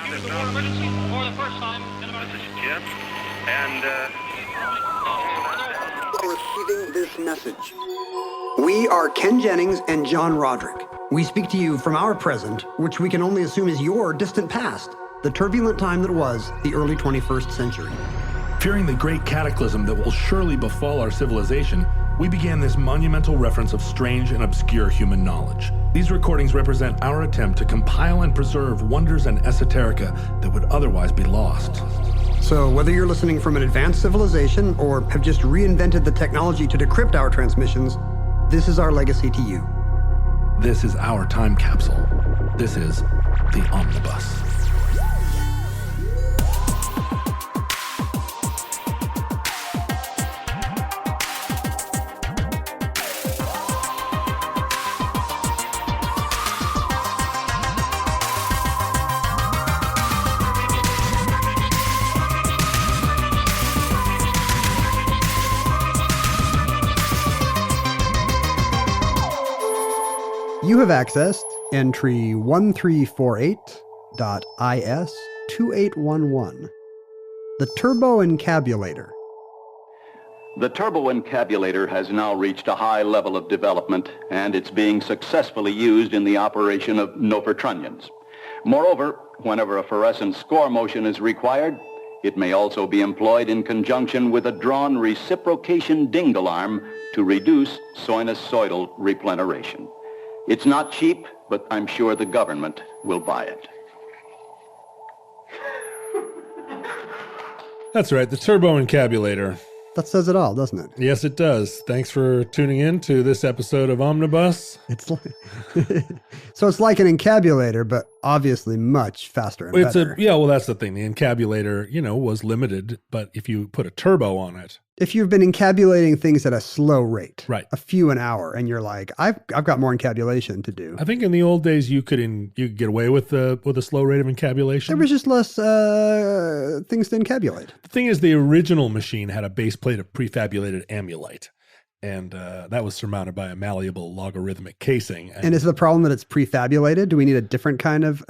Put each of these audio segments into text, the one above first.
you the war emergency for the first time in about... This is Jim, and, Receiving this message. We are Ken Jennings and John Roderick. We speak to you from our present, which we can only assume is your distant past, the turbulent time that was the early 21st century. Fearing the great cataclysm that will surely befall our civilization, we began this monumental reference of strange and obscure human knowledge. These recordings represent our attempt to compile and preserve wonders and esoterica that would otherwise be lost. So whether you're listening from an advanced civilization or have just reinvented the technology to decrypt our transmissions, this is our legacy to you. This is our time capsule. This is the Omnibus. You have accessed entry 1348.IS2811, the Turboencabulator. The Turboencabulator has now reached a high level of development, and it's being successfully used in the operation of Nofertronians. Moreover, whenever a fluorescent score motion is required, it may also be employed in conjunction with a drawn reciprocation dingle arm to reduce sinusoidal repleneration. It's not cheap, but I'm sure the government will buy it. That's right, the Turboencabulator. That says it all, doesn't it? Yes, it does. Thanks for tuning in to this episode of Omnibus. It's like, so it's like an encabulator, but obviously much faster and better. Well, that's the thing. The encabulator, was limited, but if you put a turbo on it. If you've been encabulating things at a slow rate, right, a few an hour, and you're like, I've got more encabulation to do. I think in the old days you could get away with a slow rate of encabulation. There was just less things to encabulate. The thing is, the original machine had a base plate of prefabulated amulite, and that was surmounted by a malleable logarithmic casing. And is the problem that it's prefabulated? Do we need a different kind of,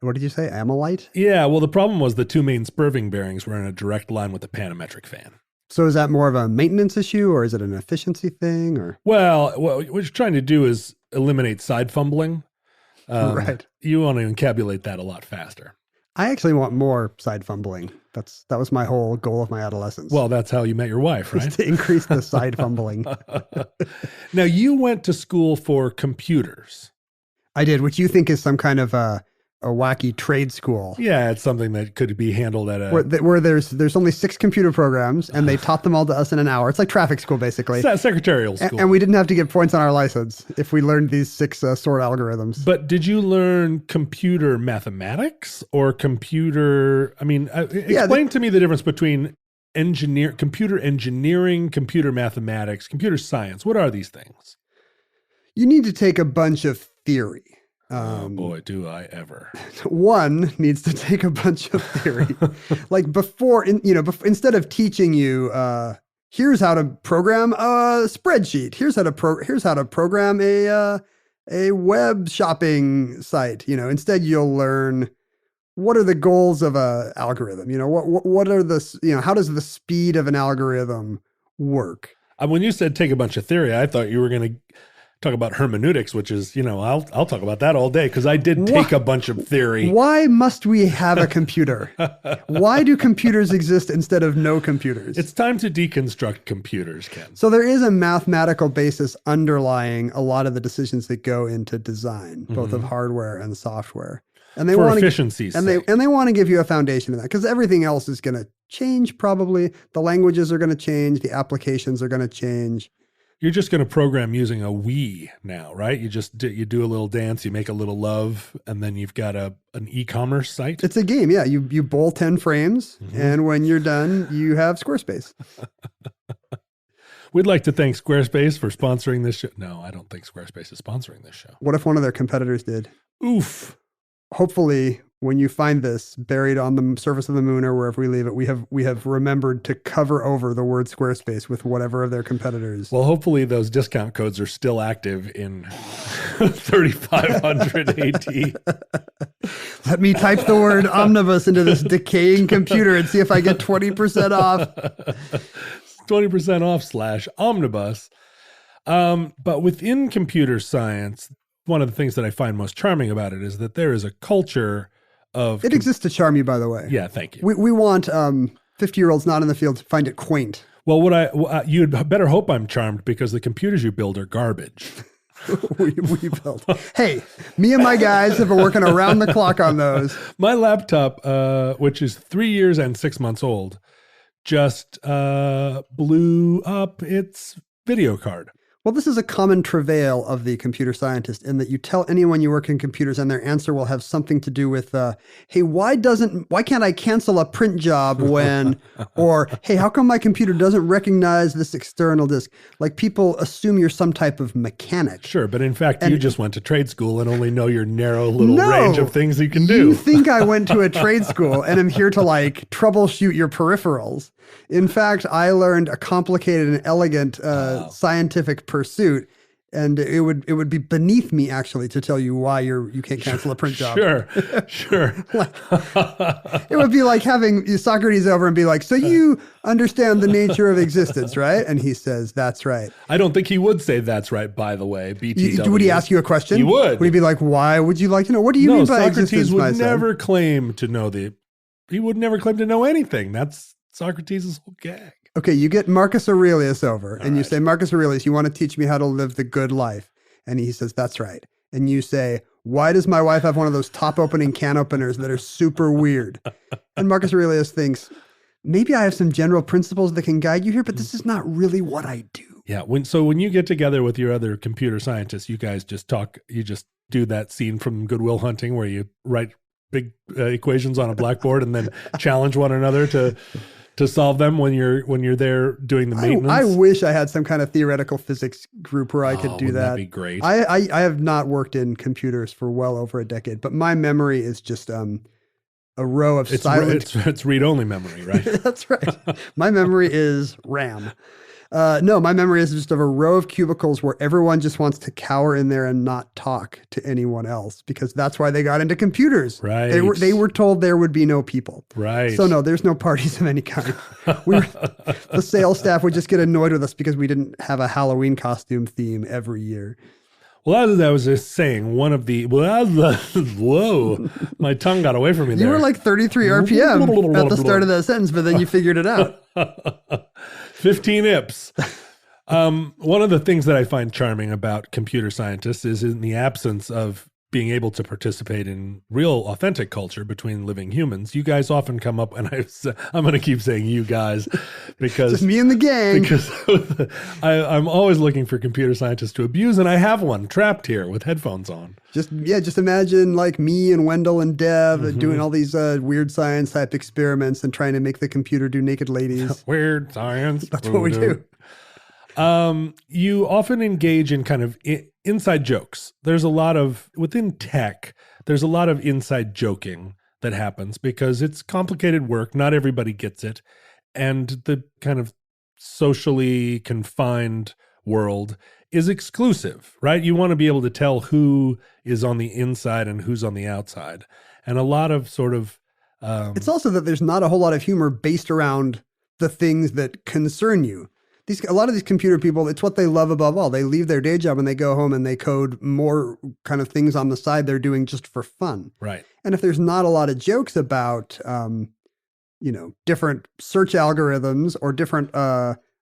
what did you say, amylite? Yeah, well, the problem was the two main spurving bearings were in a direct line with the panometric fan. So is that more of a maintenance issue, or is it an efficiency thing? Or Well, what you're trying to do is eliminate side fumbling. Right. You want to encabulate that a lot faster. I actually want more side fumbling. That was my whole goal of my adolescence. Well, that's how you met your wife, right? To increase the side fumbling. Now, you went to school for computers. I did, which you think is some kind of a wacky trade school. Yeah, it's something that could be handled at where there's only 6 computer programs, and they taught them all to us in an hour. It's like traffic school, basically. Secretarial school. And we didn't have to get points on our license if we learned these 6 sort algorithms. But did you learn computer mathematics or computer? I mean, explain to me the difference between computer engineering, computer mathematics, computer science. What are these things? You need to take a bunch of theory. Oh boy, do I ever. One needs to take a bunch of theory. Like instead of teaching you, here's how to program a spreadsheet. Here's how to program a web shopping site. Instead you'll learn what are the goals of a algorithm. What are how does the speed of an algorithm work? When you said take a bunch of theory, I thought you were going to talk about hermeneutics, which is, I'll talk about that all day because I did take a bunch of theory. Why must we have a computer? Why do computers exist instead of no computers? It's time to deconstruct computers, Ken. So there is a mathematical basis underlying a lot of the decisions that go into design, both of hardware and software. And they want efficiency's sake. And they want to give you a foundation of that because everything else is going to change probably. The languages are going to change. The applications are going to change. You're just going to program using a Wii now, right? You do a little dance, you make a little love, and then you've got an e-commerce site. It's a game, yeah. You bowl 10 frames, and when you're done, you have Squarespace. We'd like to thank Squarespace for sponsoring this show. No, I don't think Squarespace is sponsoring this show. What if one of their competitors did? Oof. Hopefully, when you find this buried on the surface of the moon or wherever we leave it, we have remembered to cover over the word Squarespace with whatever of their competitors. Well, hopefully those discount codes are still active in 3500 AD. Let me type the word omnibus into this decaying computer and see if I get 20% off. 20% off / omnibus. But within computer science, one of the things that I find most charming about it is that there is a culture of... It exists to charm you, by the way. Yeah, thank you. We want 50-year-olds not in the field to find it quaint. Well, you'd better hope I'm charmed because the computers you build are garbage. we built. Hey, me and my guys have been working around the clock on those. My laptop, which is 3 years and 6 months old, just blew up its video card. Well, this is a common travail of the computer scientist in that you tell anyone you work in computers and their answer will have something to do with, hey, why can't I cancel a print job when, or, hey, how come my computer doesn't recognize this external disk? Like people assume you're some type of mechanic. Sure, but in fact, you just went to trade school and only know your narrow little range of things you can do. You think I went to a trade school and I'm here to like troubleshoot your peripherals. In fact, I learned a complicated and elegant scientific pursuit, and it would be beneath me actually to tell you why you can't cancel a print job. Sure. It would be like having Socrates over and be like, so you understand the nature of existence, right? And he says, that's right. I don't think he would say that's right, by the way, BTW. Would he ask you a question? He would. Would he be like, why would you like to know? What do you mean by existence, Socrates would my son? never claim to know he would never claim to know anything. That's Socrates' whole gag. Okay, you get Marcus Aurelius over and you say, Marcus Aurelius, you want to teach me how to live the good life? And he says, that's right. And you say, why does my wife have one of those top opening can openers that are super weird? And Marcus Aurelius thinks, maybe I have some general principles that can guide you here, but this is not really what I do. Yeah. When you get together with your other computer scientists, you guys just talk, you just do that scene from Good Will Hunting where you write big equations on a blackboard and then challenge one another to solve them when you're there doing the maintenance. I wish I had some kind of theoretical physics group where I could do that. That'd be great. I have not worked in computers for well over a decade, but my memory is just a row of silent... It's read-only memory, right? That's right. My memory is RAM. No, my memory is just of a row of cubicles where everyone just wants to cower in there and not talk to anyone else because that's why they got into computers. Right. They were told there would be no people. Right. So no, there's no parties of any kind. The sales staff would just get annoyed with us because we didn't have a Halloween costume theme every year. Well, as I was just saying, whoa, my tongue got away from me there. You were like 33 RPM at the start of that sentence, but then you figured it out. 15 ips. One of the things that I find charming about computer scientists is in the absence of being able to participate in real authentic culture between living humans, you guys often come up, and I'm going to keep saying you guys because just me and the gang. Because I'm always looking for computer scientists to abuse, and I have one trapped here with headphones on. Just imagine like me and Wendell and Dev doing all these weird science type experiments and trying to make the computer do naked ladies. Weird science. That's what we do. You often engage in kind of inside jokes. Within tech, there's a lot of inside joking that happens because it's complicated work. Not everybody gets it. And the kind of socially confined world is exclusive, right? You want to be able to tell who is on the inside and who's on the outside. And a lot of sort of... it's also that there's not a whole lot of humor based around the things that concern you. A lot of these computer people, it's what they love above all. They leave their day job and they go home and they code more kind of things on the side they're doing just for fun. Right. And if there's not a lot of jokes about, different search algorithms or different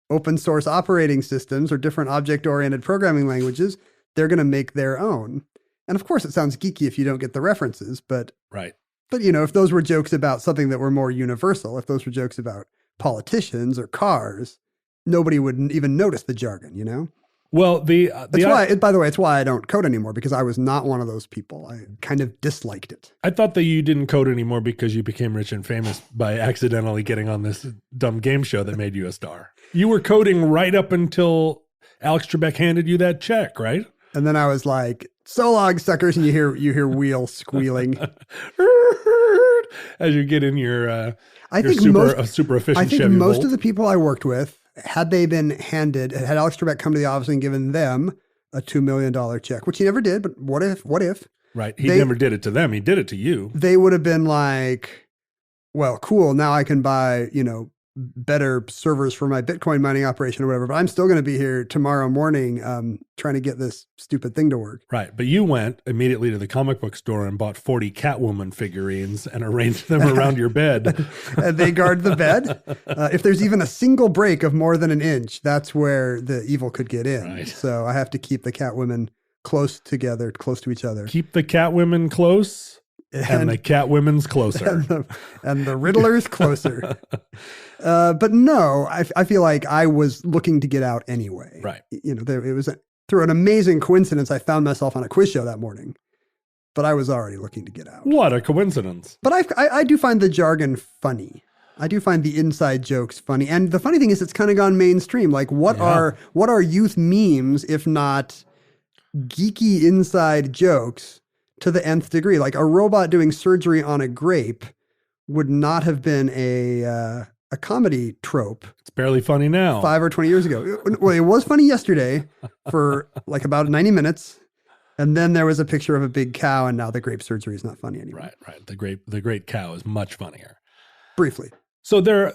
open source operating systems or different object-oriented programming languages, they're going to make their own. And of course, it sounds geeky if you don't get the references, but right. But if those were jokes about something that were more universal, if those were jokes about politicians or cars, nobody would even notice the jargon, Well, by the way, it's why I don't code anymore, because I was not one of those people. I kind of disliked it. I thought that you didn't code anymore because you became rich and famous by accidentally getting on this dumb game show that made you a star. You were coding right up until Alex Trebek handed you that check, right? And then I was like, so long, suckers, and you hear wheels squealing. As you get in your super efficient I think Chevy most Volt. of the people I worked with, had Alex Trebek come to the office and given them a $2 million check, which he never did, but what if, Right. He never did it to them. He did it to you. They would have been like, well, cool. Now I can buy, better servers for my Bitcoin mining operation or whatever, but I'm still going to be here tomorrow morning trying to get this stupid thing to work. Right. But you went immediately to the comic book store and bought 40 Catwoman figurines and arranged them around your bed. And they guard the bed. If there's even a single break of more than an inch, that's where the evil could get in. Right. So I have to keep the Catwomen close together, close to each other. Keep the Catwomen close and the Catwomen's closer. And the Riddler's closer. But no, I feel like I was looking to get out anyway. Right. It was through an amazing coincidence, I found myself on a quiz show that morning, but I was already looking to get out. What a coincidence. But I do find the jargon funny. I do find the inside jokes funny. And the funny thing is it's kind of gone mainstream. Like what are youth memes if not geeky inside jokes to the nth degree? Like a robot doing surgery on a grape would not have been a comedy trope. It's barely funny now. 5 or 20 years ago. Well, it was funny yesterday for like about 90 minutes. And then there was a picture of a big cow, and now the grape surgery is not funny anymore. Right. The great cow is much funnier. Briefly. So there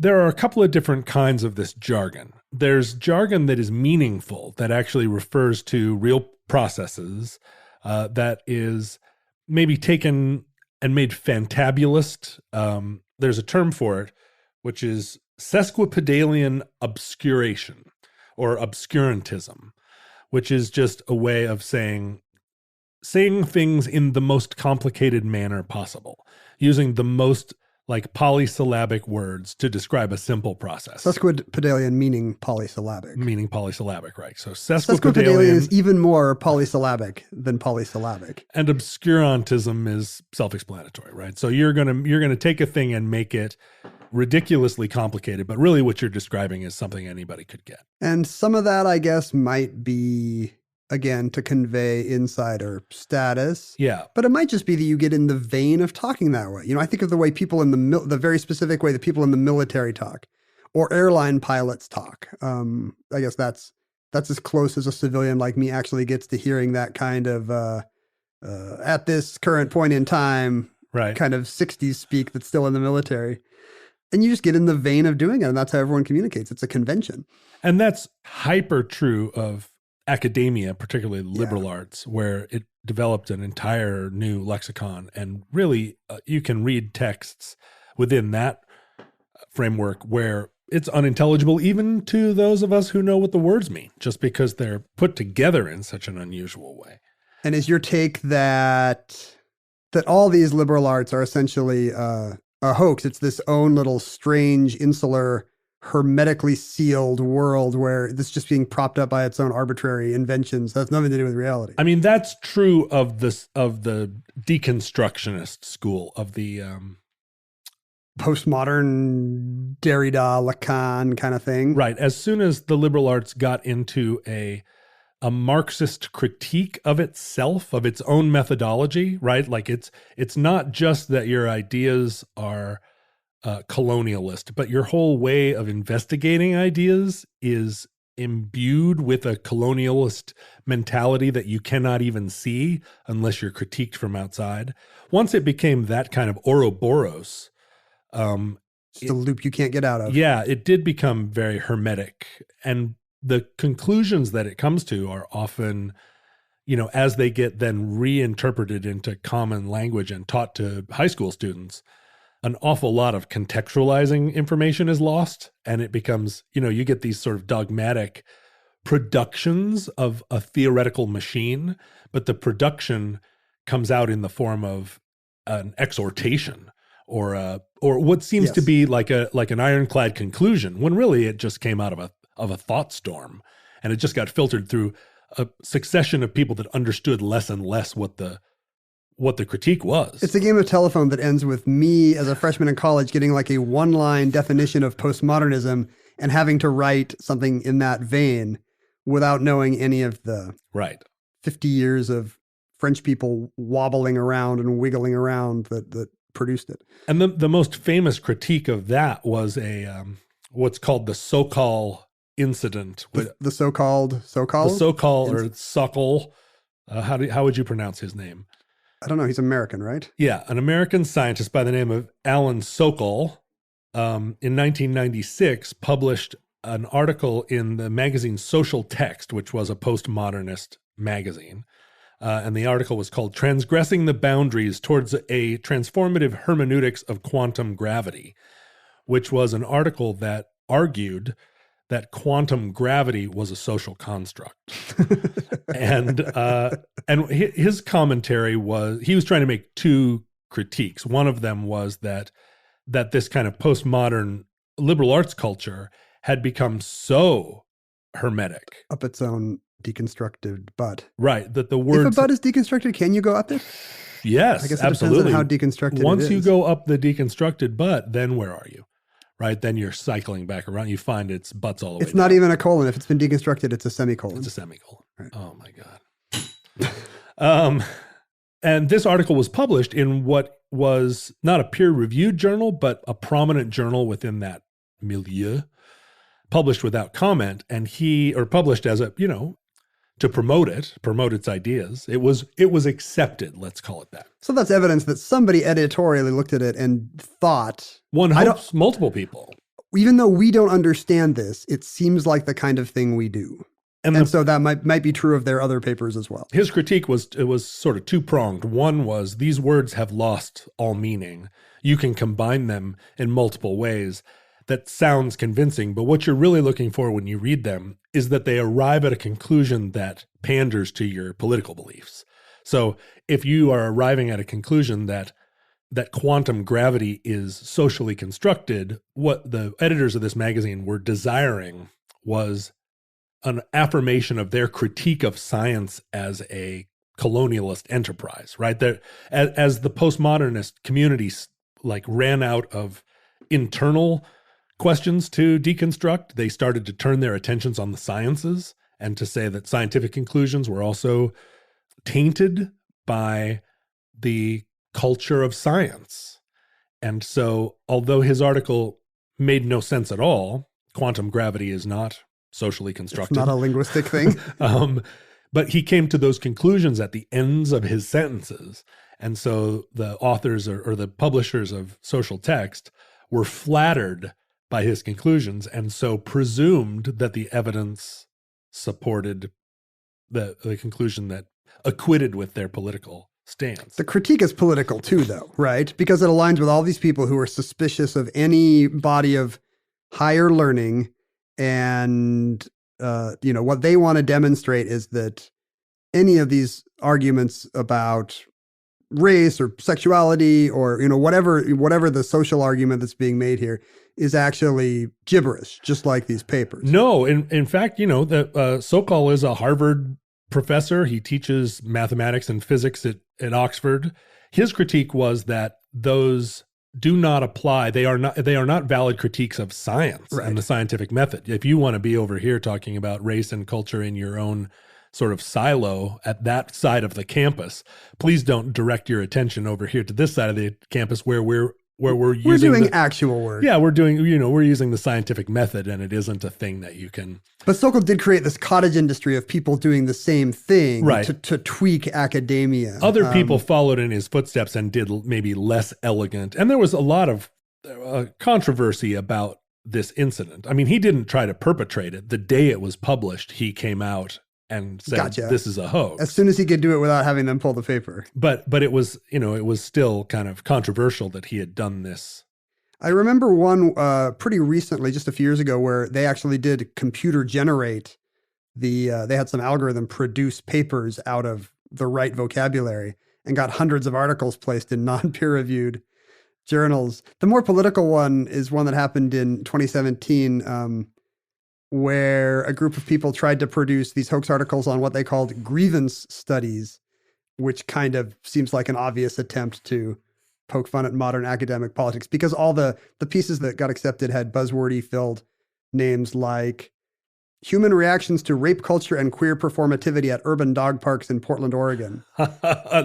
are a couple of different kinds of this jargon. There's jargon that is meaningful, that actually refers to real processes, that is maybe taken and made fantabulous. There's a term for it, which is sesquipedalian obscuration or obscurantism, which is just a way of saying things in the most complicated manner possible, using the most like polysyllabic words to describe a simple process. Sesquipedalian meaning polysyllabic. Right. So sesquipedalian is even more polysyllabic than polysyllabic. And obscurantism is self-explanatory, right? So you're gonna take a thing and make it ridiculously complicated, but really what you're describing is something anybody could get. And some of that, I guess, might be, again, to convey insider status. Yeah. But it might just be that you get in the vein of talking that way. I think of the way people in the very specific way that people in the military talk or airline pilots talk. I guess that's as close as a civilian like me actually gets to hearing that kind of at this current point in time, right, kind of 60s speak that's still in the military. And you just get in the vein of doing it. And that's how everyone communicates. It's a convention. And that's hyper true of academia, particularly liberal arts, where it developed an entire new lexicon. And really, you can read texts within that framework where it's unintelligible even to those of us who know what the words mean, just because they're put together in such an unusual way. And is your take that all these liberal arts are essentially a hoax? It's this own little strange, insular, hermetically sealed world where it's just being propped up by its own arbitrary inventions. That's nothing to do with reality. I mean, that's true of the deconstructionist school, of the postmodern Derrida, Lacan kind of thing. Right. As soon as the liberal arts got into a Marxist critique of itself, of its own methodology, right? Like it's not just that your ideas are colonialist, but your whole way of investigating ideas is imbued with a colonialist mentality that you cannot even see unless you're critiqued from outside. Once it became that kind of Ouroboros, it's a loop you can't get out of. Yeah, it did become very hermetic. And the conclusions that it comes to are often, as they get then reinterpreted into common language and taught to high school students, an awful lot of contextualizing information is lost. And it becomes, you get these sort of dogmatic productions of a theoretical machine, but the production comes out in the form of an exhortation or what seems to be like an ironclad conclusion, when really it just came out of a thought storm, and it just got filtered through a succession of people that understood less and less what the critique was. It's a game of telephone that ends with me as a freshman in college getting like a one-line definition of postmodernism and having to write something in that vein without knowing any of the 50 years of French people wobbling around and wiggling around that produced it. And the most famous critique of that was a what's called the Sokol incident. The so-called? The Sokol or Sokol How would you pronounce his name? I don't know. He's American, right? Yeah, an American scientist by the name of Alan Sokal, in 1996, published an article in the magazine Social Text, which was a postmodernist magazine. And the article was called Transgressing the Boundaries Towards a Transformative Hermeneutics of Quantum Gravity, which was an article that argued that quantum gravity was a social construct. and his commentary was, he was trying to make two critiques. One of them was that this kind of postmodern liberal arts culture had become so hermetic. Up its own deconstructed butt. Right. That the words... If a butt is deconstructed, can you go up it? Yes, I guess it absolutely. depends on how deconstructed Once it is. you go up the deconstructed butt, then where are you? Right? Then you're cycling back around. You find its butts all the way It's not down. even a colon. If it's been deconstructed, it's a semicolon. It's a semicolon. Right. Oh my God. And this article was published in what was not a peer-reviewed journal, but a prominent journal within that milieu, published without comment. And published as a, to promote its ideas. It was accepted, let's call it that. So that's evidence that somebody editorially looked at it and thought... One hopes multiple people. Even though we don't understand this, it seems like the kind of thing we do. And so that might be true of their other papers as well. His critique was sort of two-pronged. One was, these words have lost all meaning. You can combine them in multiple ways. That sounds convincing, but what you're really looking for when you read them is that they arrive at a conclusion that panders to your political beliefs. So if you are arriving at a conclusion that quantum gravity is socially constructed, what the editors of this magazine were desiring was an affirmation of their critique of science as a colonialist enterprise, right? As the postmodernist communities ran out of internal questions to deconstruct, they started to turn their attentions on the sciences and to say that scientific conclusions were also tainted by the culture of science. And so, although his article made no sense at all, quantum gravity is not socially constructed. It's not a linguistic thing. But he came to those conclusions at the ends of his sentences. And so the authors or the publishers of Social Text were flattered by his conclusions, and so presumed that the evidence supported the conclusion that acquitted with their political stance. The critique is political too, though, right? Because it aligns with all these people who are suspicious of any body of higher learning, and what they want to demonstrate is that any of these arguments about race or sexuality or whatever the social argument that's being made here is actually gibberish, just like these papers. No, in fact, Sokal is a Harvard professor. He teaches mathematics and physics at Oxford. His critique was that those do not apply. They are not valid critiques of science and the scientific method. If you want to be over here talking about race and culture in your own sort of silo at that side of the campus, please don't direct your attention over here to this side of the campus where we're using actual work. Yeah, we're using the scientific method, and it isn't a thing that you can. But Sokal did create this cottage industry of people doing the same thing to tweak academia. Other people followed in his footsteps and did maybe less elegant. And there was a lot of controversy about this incident. I mean, he didn't try to perpetrate it. The day it was published, he came out and said, This is a hoax. As soon as he could do it without having them pull the paper. But it was, it was still kind of controversial that he had done this. I remember one pretty recently, just a few years ago, where they actually did computer generate they had some algorithm produce papers out of the right vocabulary and got hundreds of articles placed in non-peer-reviewed journals. The more political one is one that happened in 2017, where a group of people tried to produce these hoax articles on what they called grievance studies, which kind of seems like an obvious attempt to poke fun at modern academic politics, because all the pieces that got accepted had buzzwordy filled names like human reactions to rape culture and queer performativity at urban dog parks in Portland, Oregon.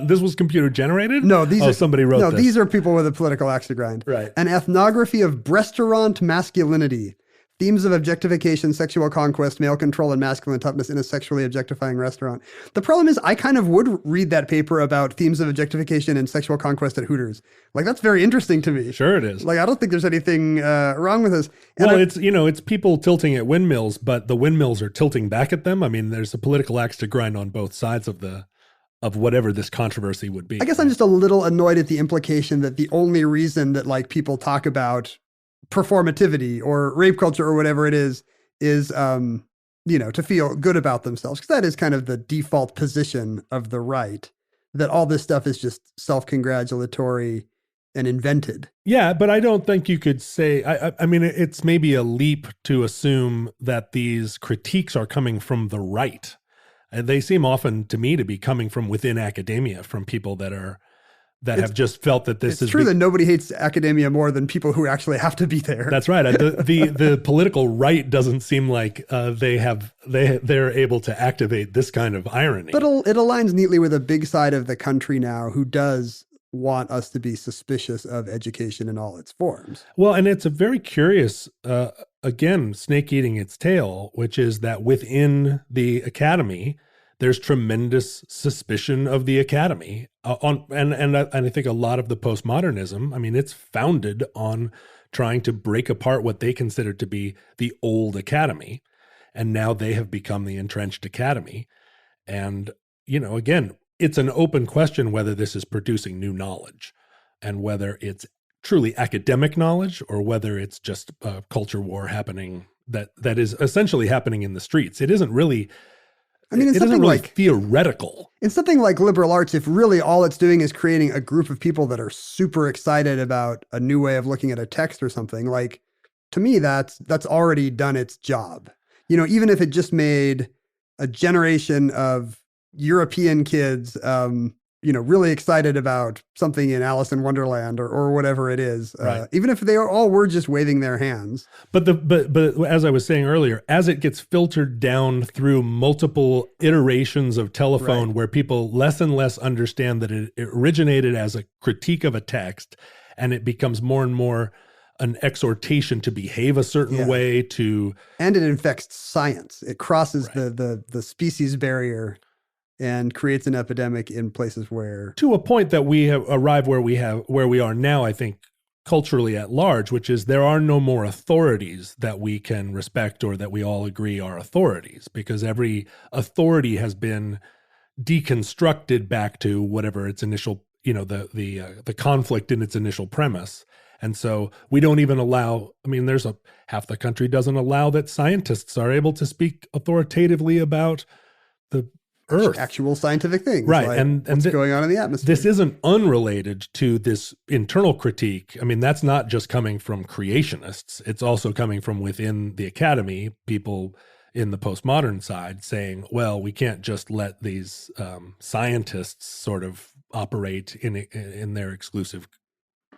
This was computer generated? No, somebody wrote this. These are people with a political axe to grind. Right. An ethnography of breastaurant masculinity. themes of objectification, sexual conquest, male control, and masculine toughness in a sexually objectifying restaurant. The problem is I kind of would read that paper about themes of objectification and sexual conquest at Hooters. Like, that's very interesting to me. Sure it is. Like, I don't think there's anything wrong with this. And well, it's people tilting at windmills, but the windmills are tilting back at them. I mean, there's a political axe to grind on both sides of whatever this controversy would be. I guess I'm just a little annoyed at the implication that the only reason that like people talk about performativity or rape culture or whatever it is, to feel good about themselves. Because that is kind of the default position of the right, that all this stuff is just self-congratulatory and invented. Yeah, but I don't think you could say, I mean, it's maybe a leap to assume that these critiques are coming from the right. They seem often to me to be coming from within academia, from people that have just felt that this is true that nobody hates academia more than people who actually have to be there. That's right. The political right doesn't seem like they're able to activate this kind of irony. But it aligns neatly with a big side of the country now who does want us to be suspicious of education in all its forms. Well, and it's a very curious, again, snake eating its tail, which is that within the academy, there's tremendous suspicion of the academy. And I think a lot of the postmodernism, I mean, it's founded on trying to break apart what they consider to be the old academy. And now they have become the entrenched academy. And, again, it's an open question whether this is producing new knowledge and whether it's truly academic knowledge or whether it's just a culture war happening that is essentially happening in the streets. It isn't really, it isn't really theoretical. In something like liberal arts, if really all it's doing is creating a group of people that are super excited about a new way of looking at a text or something, like, to me, that's already done its job. Even if it just made a generation of European kids, really excited about something in Alice in Wonderland or whatever it is, right. Even if they all were just waving their hands. But as I was saying earlier, as it gets filtered down through multiple iterations of telephone, right, where people less and less understand that it originated as a critique of a text, and it becomes more and more an exhortation to behave a certain way and it infects science. It crosses right, the species barrier and creates an epidemic in places where, to a point that we have arrived where we are now, I think, culturally at large, which is there are no more authorities that we can respect or that we all agree are authorities, because every authority has been deconstructed back to whatever its initial, the conflict in its initial premise. And so we don't even allow, half the country doesn't allow that scientists are able to speak authoritatively about the Earth. Actual scientific things. Right. Like and what's going on in the atmosphere. This isn't unrelated to this internal critique. I mean, that's not just coming from creationists. It's also coming from within the academy, people in the postmodern side saying, well, we can't just let these scientists sort of operate in their exclusive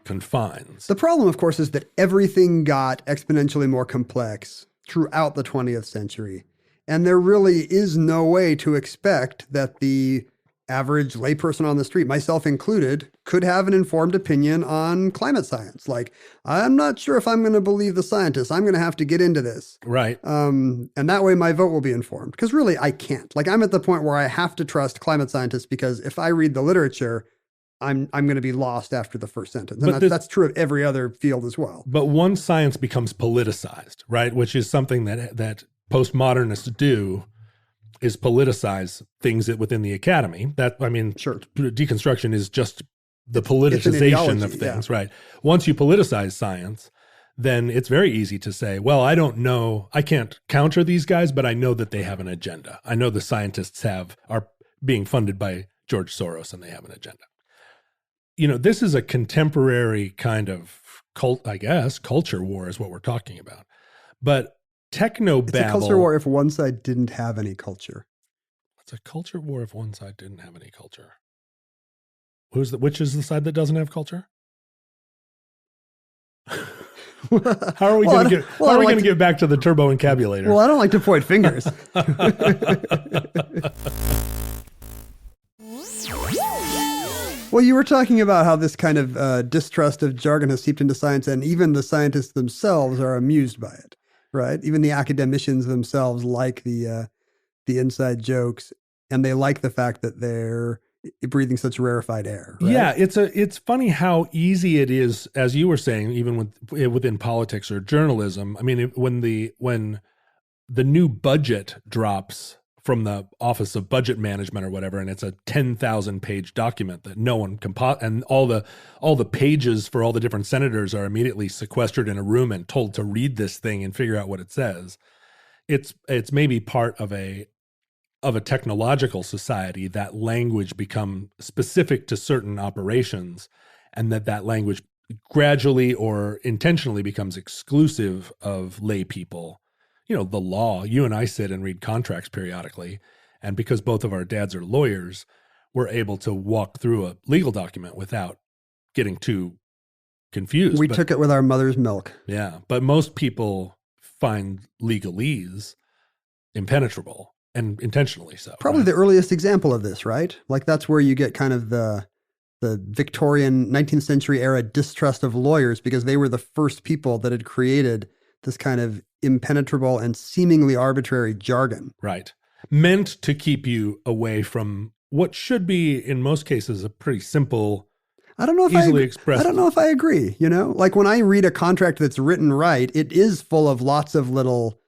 confines. The problem, of course, is that everything got exponentially more complex throughout the 20th century. And there really is no way to expect that the average layperson on the street, myself included, could have an informed opinion on climate science. Like, I'm not sure if I'm going to believe the scientists. I'm going to have to get into this. Right. And that way my vote will be informed. Because really, I can't. Like, I'm at the point where I have to trust climate scientists because if I read the literature, I'm going to be lost after the first sentence. And that's true of every other field as well. But once science becomes politicized, right, which is something that postmodernists do, is politicize things within the academy. Sure. Deconstruction is just the politicization of things, right? Once you politicize science, then it's very easy to say, well, I don't know, I can't counter these guys, but I know that they have an agenda. I know the scientists are being funded by George Soros and they have an agenda. This is a contemporary kind of culture war is what we're talking about. But technobabble. It's a culture war if one side didn't have any culture. It's a culture war if one side didn't have any culture. Which is the side that doesn't have culture? How are we going to get back to the Turboencabulator? Well, I don't like to point fingers. Well, you were talking about how this kind of distrust of jargon has seeped into science, and even the scientists themselves are amused by it. right? Even the academicians themselves like the inside jokes, and they like the fact that they're breathing such rarefied air. Right? Yeah, it's funny how easy it is, as you were saying, even within politics or journalism. I mean, when the new budget drops from the Office of Budget Management or whatever, and it's a 10,000 page document that no one can and all the pages for all the different senators are immediately sequestered in a room and told to read this thing and figure out what it says. It's maybe part of a technological society that language become specific to certain operations, and that language gradually or intentionally becomes exclusive of lay people. You know, the law, you and I sit and read contracts periodically. And because both of our dads are lawyers, we're able to walk through a legal document without getting too confused. We took it with our mother's milk. Yeah. But most people find legalese impenetrable, and intentionally so. Probably right? the earliest example of this, right? Like that's where you get kind of the Victorian 19th century era distrust of lawyers, because they were the first people that had created this kind of impenetrable and seemingly arbitrary jargon. Right. Meant to keep you away from what should be, in most cases, a pretty simple, easily expressed. I don't know if I agree, you know? Like when I read a contract that's written right, it is full of lots of little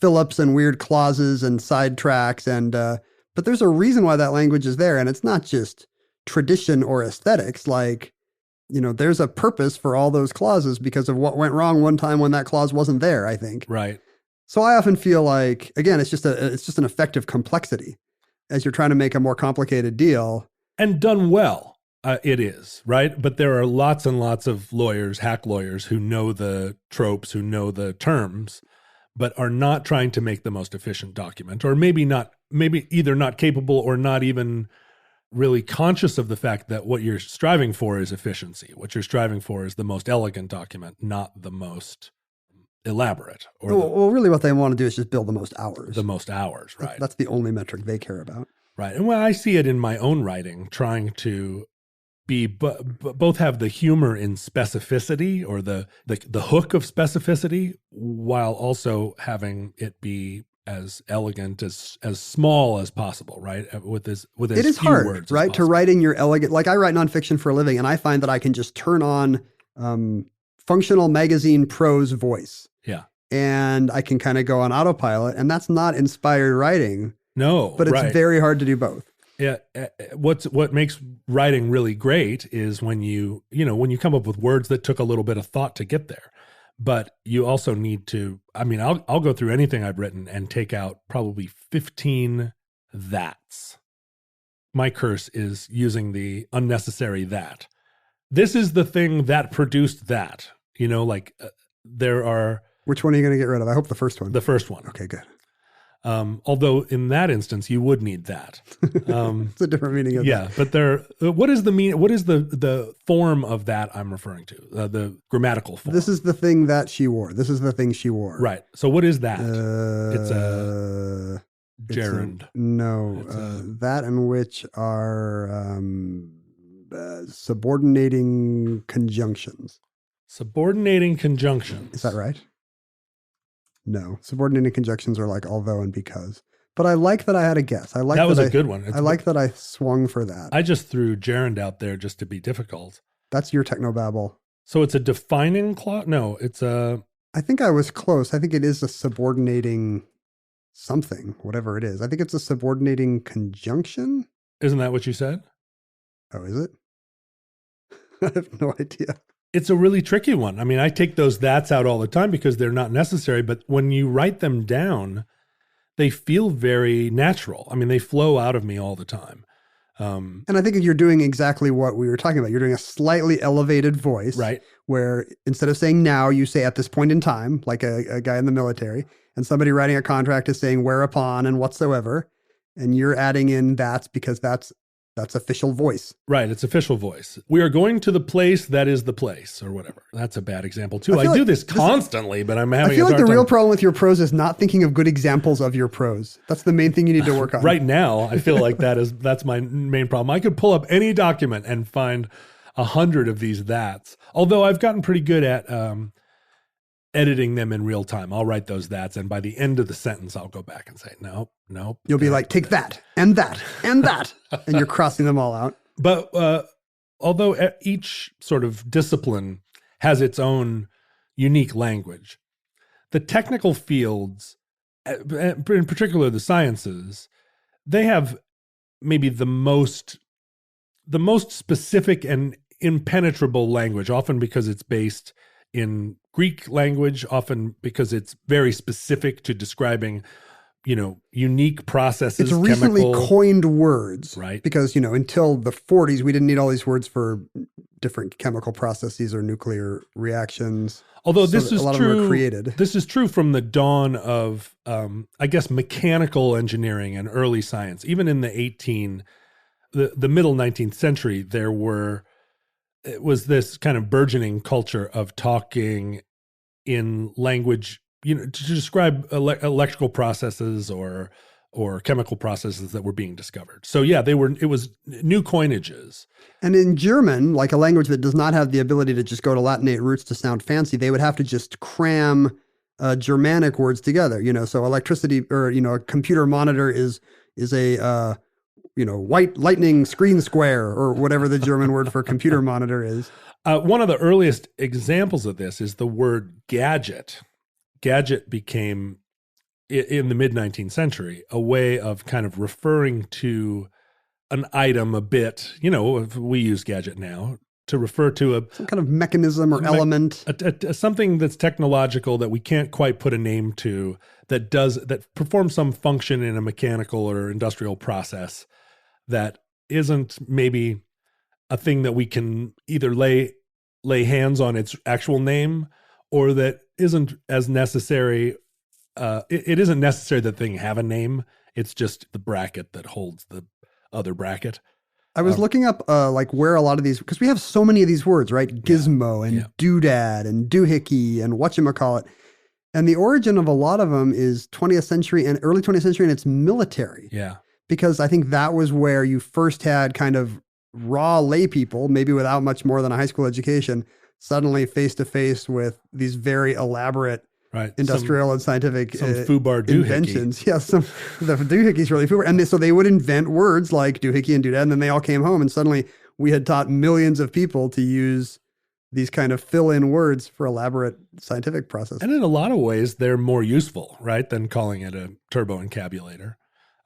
fill-ups and weird clauses and sidetracks, and but there's a reason why that language is there, and it's not just tradition or aesthetics. Like, you know, there's a purpose for all those clauses because of what went wrong one time when that clause wasn't there, I think. Right. So I often feel like, again, it's just an effective complexity as you're trying to make a more complicated deal. And done well, it is, right? But there are lots and lots of lawyers, hack lawyers, who know the tropes, who know the terms, but are not trying to make the most efficient document, or maybe either not capable or not even really conscious of the fact that what you're striving for is efficiency. What you're striving for is the most elegant document, not the most elaborate. Or really what they want to do is just build the most hours. The most hours, right. That's the only metric they care about. Right. And when I see it in my own writing, trying to be both have the humor in specificity, or the hook of specificity, while also having it be as elegant, as small as possible, right? With as it is few hard, words right? To writing your elegant, like I write nonfiction for a living, and I find that I can just turn on functional magazine prose voice. Yeah. And I can kind of go on autopilot, and that's not inspired writing. No, but it's very hard to do both. Yeah. What makes writing really great is when you come up with words that took a little bit of thought to get there. But you also need to, I mean, I'll go through anything I've written and take out probably 15 that's. My curse is using the unnecessary that. This is the thing that produced that. There are... Which one are you going to get rid of? I hope the first one. The first one. Okay, good. Although in that instance, you would need that. It's a different meaning of that. But what is the meaning? What is the form of that I'm referring to? The grammatical form. This is the thing that she wore. This is the thing she wore. Right. So what is that? It's a gerund. That and which are subordinating conjunctions. Subordinating conjunctions. Is that right? No, subordinating conjunctions are like although and because. But I like that I had a guess. I like that was a good one. I like that I swung for that. I just threw gerund out there just to be difficult. That's your technobabble. So it's a defining clause? No, it's a... I think I was close. I think it is a subordinating something, whatever it is. I think it's a subordinating conjunction. Isn't that what you said? Oh, is it? I have no idea. It's a really tricky one. I mean, I take those that's out all the time because they're not necessary, but when you write them down, they feel very natural. I mean, they flow out of me all the time. And I think you're doing exactly what we were talking about. You're doing a slightly elevated voice, right? Where instead of saying now, you say at this point in time, like a guy in the military, and somebody writing a contract is saying whereupon and whatsoever. And you're adding in that's because that's official voice. Right. It's official voice. We are going to the place that is the place, or whatever. That's a bad example too. I do this constantly, but I'm having I feel like the real problem with your prose is not thinking of good examples of your prose. That's the main thing you need to work on. Right now, I feel like that's my main problem. I could pull up any document and find 100 of these that's. Although I've gotten pretty good at editing them in real time. I'll write those that's, and by the end of the sentence, I'll go back and say, nope. You'll be like, take that, and that, and that, and you're crossing them all out. But although each sort of discipline has its own unique language, the technical fields, in particular the sciences, they have maybe the most specific and impenetrable language, often because it's based in Greek language, often because it's very specific to describing, unique processes. It's recently coined words, right? Because, until the 40s, we didn't need all these words for different chemical processes or nuclear reactions. Although this is a lot true, of them were created. This is true from the dawn of, I guess, mechanical engineering and early science. Even in the middle 19th century, it was this kind of burgeoning culture of talking in language, to describe electrical processes or chemical processes that were being discovered. So yeah, it was new coinages. And in German, like a language that does not have the ability to just go to Latinate roots to sound fancy, they would have to just cram Germanic words together, so electricity or, a computer monitor is a, white lightning screen square or whatever the German word for computer monitor is. One of the earliest examples of this is the word gadget. Gadget became, in the mid-19th century, a way of kind of referring to an item a bit, we use gadget now, to refer to some kind of mechanism or element. Something that's technological that we can't quite put a name to, that performs some function in a mechanical or industrial process that isn't maybe a thing that we can either lay hands on its actual name, or that isn't as necessary. It isn't necessary that the thing have a name. It's just the bracket that holds the other bracket. I was looking up where a lot of these, because we have so many of these words, right? Gizmo and doodad and doohickey and whatchamacallit. And the origin of a lot of them is 20th century and early 20th century, and it's military. Yeah. Because I think that was where you first had kind of raw lay people, maybe without much more than a high school education, suddenly face to face with these very elaborate industrial and scientific foobar inventions. Yeah, the doohickey's really foobar. And so they would invent words like doohickey and doodad, and then they all came home, and suddenly we had taught millions of people to use these kind of fill-in words for elaborate scientific processes. And in a lot of ways, they're more useful, right, than calling it a Turboencabulator.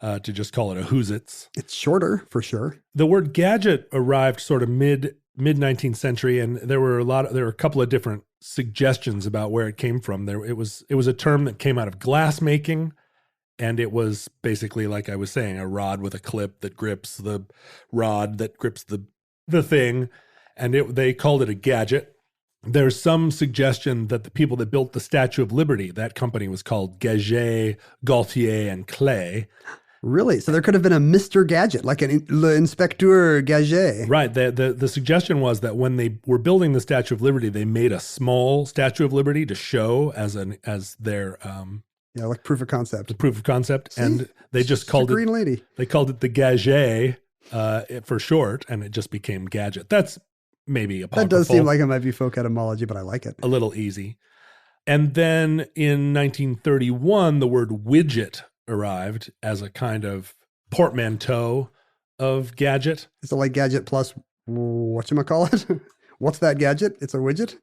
To just call it a Who's-Its. It's shorter, for sure. The word gadget arrived sort of mid 19th century, and there were a couple of different suggestions about where it came from. It was a term that came out of glass making, and it was basically, like I was saying, a rod with a clip that grips the rod that grips the thing, and they called it a gadget. There's some suggestion that the people that built the Statue of Liberty, that company was called Gaget, Gaultier, and Clay. Really? So there could have been a Mr. Gadget, like L'Inspecteur Gadget. Right. The suggestion was that when they were building the Statue of Liberty, they made a small Statue of Liberty to show as their like proof of concept. The proof of concept. See? And they just called it Green Lady. They called it the Gadget for short, and it just became Gadget. That's maybe apocryphal. That does seem like it might be folk etymology, but I like it. A little easy. And then in 1931, the word widget arrived as a kind of portmanteau of gadget. Is it like gadget plus whatchamacallit? What's that gadget? It's a widget?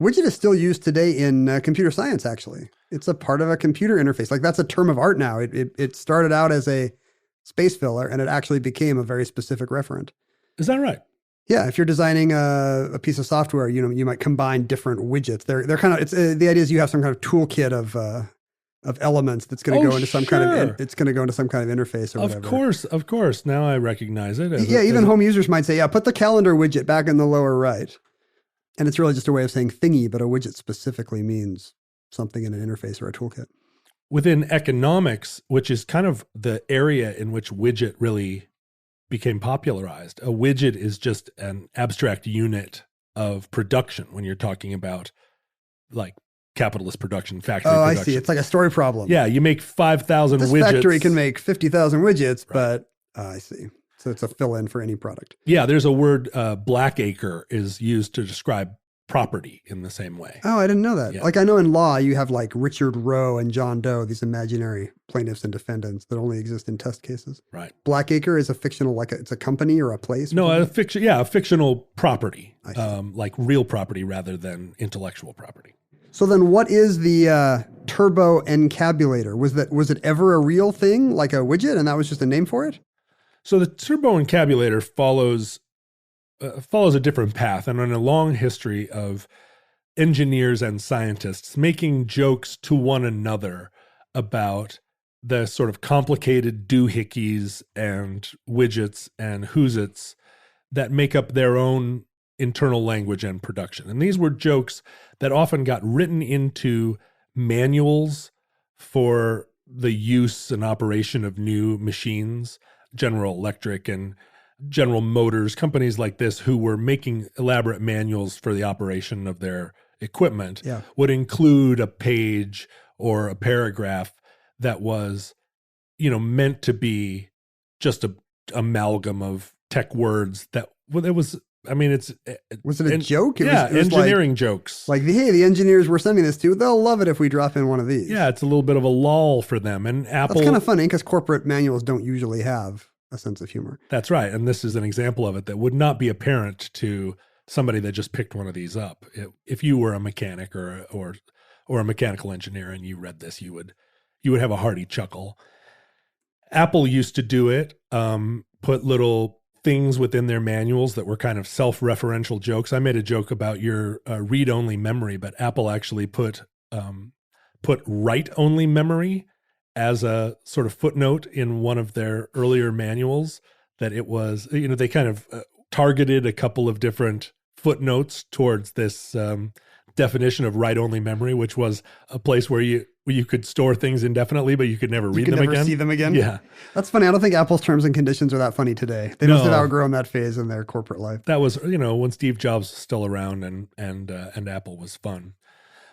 Widget is still used today in computer science, actually. It's a part of a computer interface. Like, that's a term of art now. It started out as a space filler, and it actually became a very specific referent. Is that right? Yeah, if you're designing a piece of software, you might combine different widgets. They're kind of, the idea is you have some kind of toolkit of elements that's going to go into some kind of interface or whatever. Of course. Now I recognize it. Even home users might say, put the calendar widget back in the lower right. And it's really just a way of saying thingy, but a widget specifically means something in an interface or a toolkit. Within economics, which is kind of the area in which widget really became popularized, a widget is just an abstract unit of production when you're talking about like capitalist production, factory production. I see. It's like a story problem. Yeah, you make 5,000 widgets. This factory can make 50,000 widgets, right. But I see. So it's a fill-in for any product. Yeah, there's a word, blackacre, is used to describe property in the same way. Oh, I didn't know that. Yeah. Like I know in law, you have like Richard Roe and John Doe, these imaginary plaintiffs and defendants that only exist in test cases. Right. Blackacre is a fictional, like it's a company or a place? No, a fictional property, I see. like real property rather than intellectual property. So then what is the Turboencabulator? Was it ever a real thing, like a widget, and that was just a name for it? So the Turboencabulator follows a different path and on a long history of engineers and scientists making jokes to one another about the sort of complicated doohickeys and widgets and whoosits that make up their own internal language and production. And these were jokes that often got written into manuals for the use and operation of new machines, General Electric and General Motors, companies like this who were making elaborate manuals for the operation of their equipment would include a page or a paragraph that was, meant to be just a amalgam of tech words that it was. I mean, was it a joke? It was engineering jokes. Like, hey, the engineers we're sending this to, they'll love it if we drop in one of these. Yeah, it's a little bit of a lull for them. And Apple... That's kind of funny because corporate manuals don't usually have a sense of humor. That's right. And this is an example of it that would not be apparent to somebody that just picked one of these up. If you were a mechanic or a mechanical engineer and you read this, you would have a hearty chuckle. Apple used to do it, put little things within their manuals that were kind of self-referential jokes. I made a joke about your read-only memory, but Apple actually put write-only memory as a sort of footnote in one of their earlier manuals, that it was, they kind of targeted a couple of different footnotes towards this definition of write-only memory, which was a place where you could store things indefinitely, but you could never read them again. Never see them again? Yeah. That's funny. I don't think Apple's terms and conditions are that funny today. They must have outgrown that phase in their corporate life. That was, when Steve Jobs was still around and Apple was fun.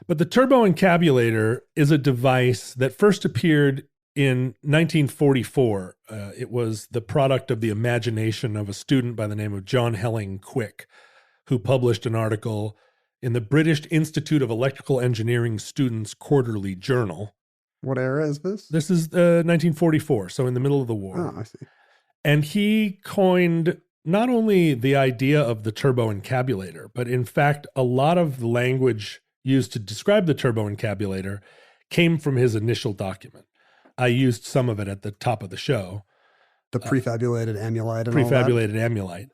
But the Turboencabulator is a device that first appeared in 1944. It was the product of the imagination of a student by the name of John Helling Quick, who published an article in the British Institute of Electrical Engineering Students Quarterly Journal. What era is this? This is 1944, so in the middle of the war. Oh, I see. And he coined not only the idea of the Turboencabulator, but in fact, a lot of the language used to describe the Turboencabulator came from his initial document. I used some of it at the top of the show. The prefabulated amulite and all that? Prefabulated amulite.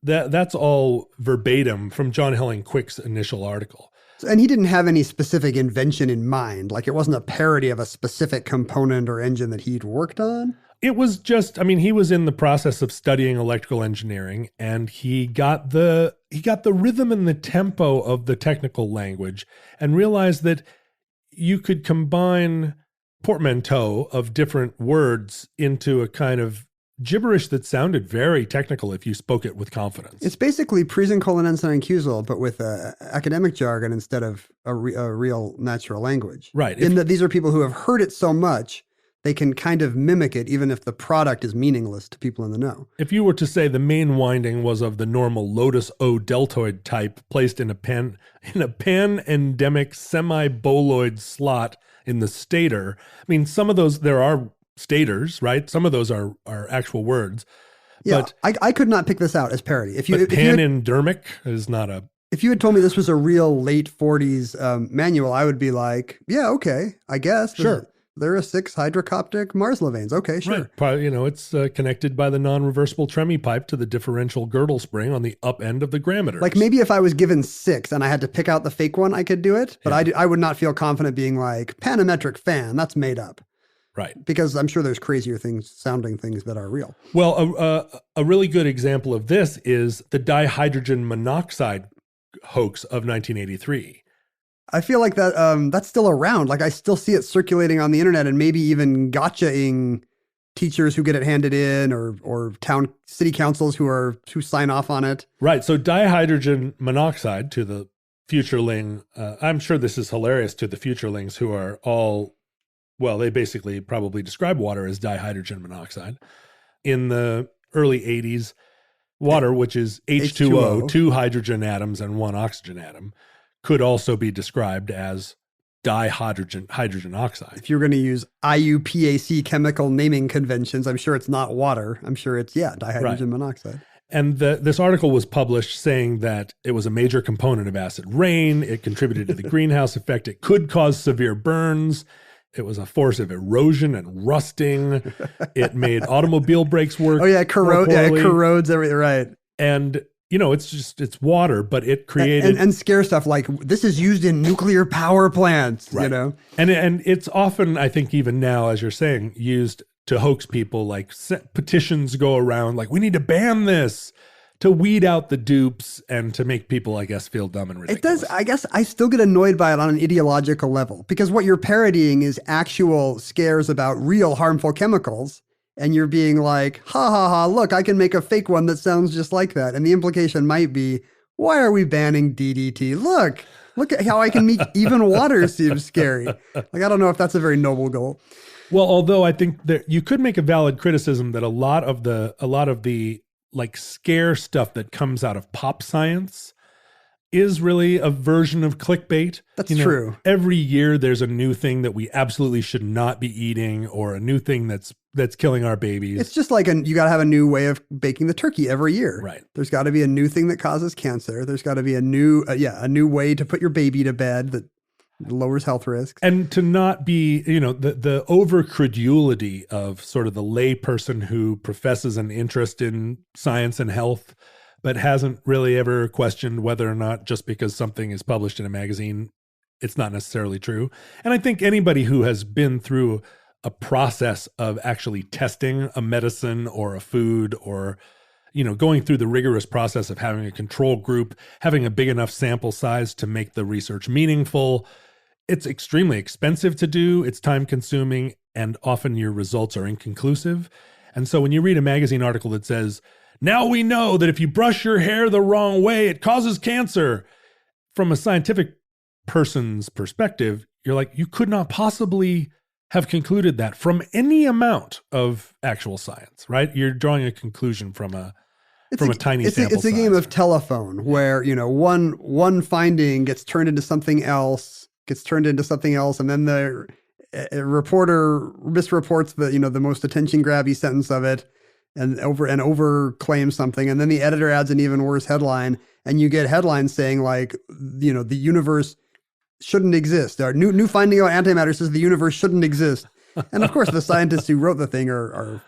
That's all verbatim from John Helling Quick's initial article. And he didn't have any specific invention in mind. Like it wasn't a parody of a specific component or engine that he'd worked on? It was just, he was in the process of studying electrical engineering, and he got the rhythm and the tempo of the technical language and realized that you could combine portmanteau of different words into a kind of gibberish that sounded very technical if you spoke it with confidence. It's basically Prisen, Ensign, and Cusel, but with academic jargon instead of a real natural language. Right. In that these are people who have heard it so much, they can kind of mimic it even if the product is meaningless to people in the know. If you were to say the main winding was of the normal Lotus O deltoid type placed in a pan-endemic semi-boloid slot in the stator, some of those, there are stators, right? Some of those are actual words. Yeah, but I could not pick this out as parody. Panendermic is not a... If you had told me this was a real late 40s manual, I would be like, yeah, okay, I guess. Sure. There are 6 hydrocoptic marzlevanes. Okay, sure. Right. It's connected by the non-reversible Tremy pipe to the differential girdle spring on the up end of the grammeters. Like maybe if I was given 6 and I had to pick out the fake one, I could do it. But I would not feel confident being like, panometric fan, that's made up. Right. Because I'm sure there's crazier sounding things that are real. Well, a really good example of this is the dihydrogen monoxide hoax of 1983. I feel like that's still around. Like I still see it circulating on the internet and maybe even gotcha-ing teachers who get it handed in or city councils who sign off on it. Right. So dihydrogen monoxide to the futurling, I'm sure this is hilarious to the futurelings who are all, well, they basically probably describe water as dihydrogen monoxide. In the early 80s, Water, which is H2O, H2O. 2 hydrogen atoms and 1 oxygen atom, could also be described as hydrogen oxide. If you're going to use IUPAC chemical naming conventions, I'm sure it's not water. I'm sure it's, dihydrogen monoxide. And this article was published saying that it was a major component of acid rain. It contributed to the greenhouse effect. It could cause severe burns. It was a force of erosion and rusting. It made automobile brakes work. Oh, yeah, it corrodes everything, right. And, it's water, but it created... And scare stuff like, this is used in nuclear power plants, right. And it's often, I think even now, as you're saying, used to hoax people, like petitions go around, like, we need to ban this, to weed out the dupes and to make people, I guess, feel dumb and ridiculous. It does. I guess I still get annoyed by it on an ideological level, because what you're parodying is actual scares about real harmful chemicals. And you're being like, ha ha ha, look, I can make a fake one that sounds just like that. And the implication might be, why are we banning DDT? Look at how I can make even water seem scary. Like, I don't know if that's a very noble goal. Well, although I think that you could make a valid criticism that a lot of the like scare stuff that comes out of pop science is really a version of clickbait. That's true. Every year there's a new thing that we absolutely should not be eating, or a new thing that's killing our babies. It's just like you got to have a new way of baking the turkey every year. Right. There's got to be a new thing that causes cancer. There's got to be a new way to put your baby to bed that lowers health risks. And to not be, the over credulity of sort of the lay person who professes an interest in science and health, but hasn't really ever questioned whether or not just because something is published in a magazine, it's not necessarily true. And I think anybody who has been through a process of actually testing a medicine or a food, or, going through the rigorous process of having a control group, having a big enough sample size to make the research meaningful, it's extremely expensive to do. It's time consuming, and often your results are inconclusive. And so when you read a magazine article that says, now we know that if you brush your hair the wrong way, it causes cancer, from a scientific person's perspective, you're like, you could not possibly have concluded that from any amount of actual science, right? You're drawing a conclusion from a tiny sample size. It's a game of telephone where, one finding gets turned into something else, and then the reporter misreports the most attention grabby sentence of it, and over claims something, and then the editor adds an even worse headline, and you get headlines saying like, the universe shouldn't exist. Our new finding about antimatter says the universe shouldn't exist. And of course, the scientists who wrote the thing are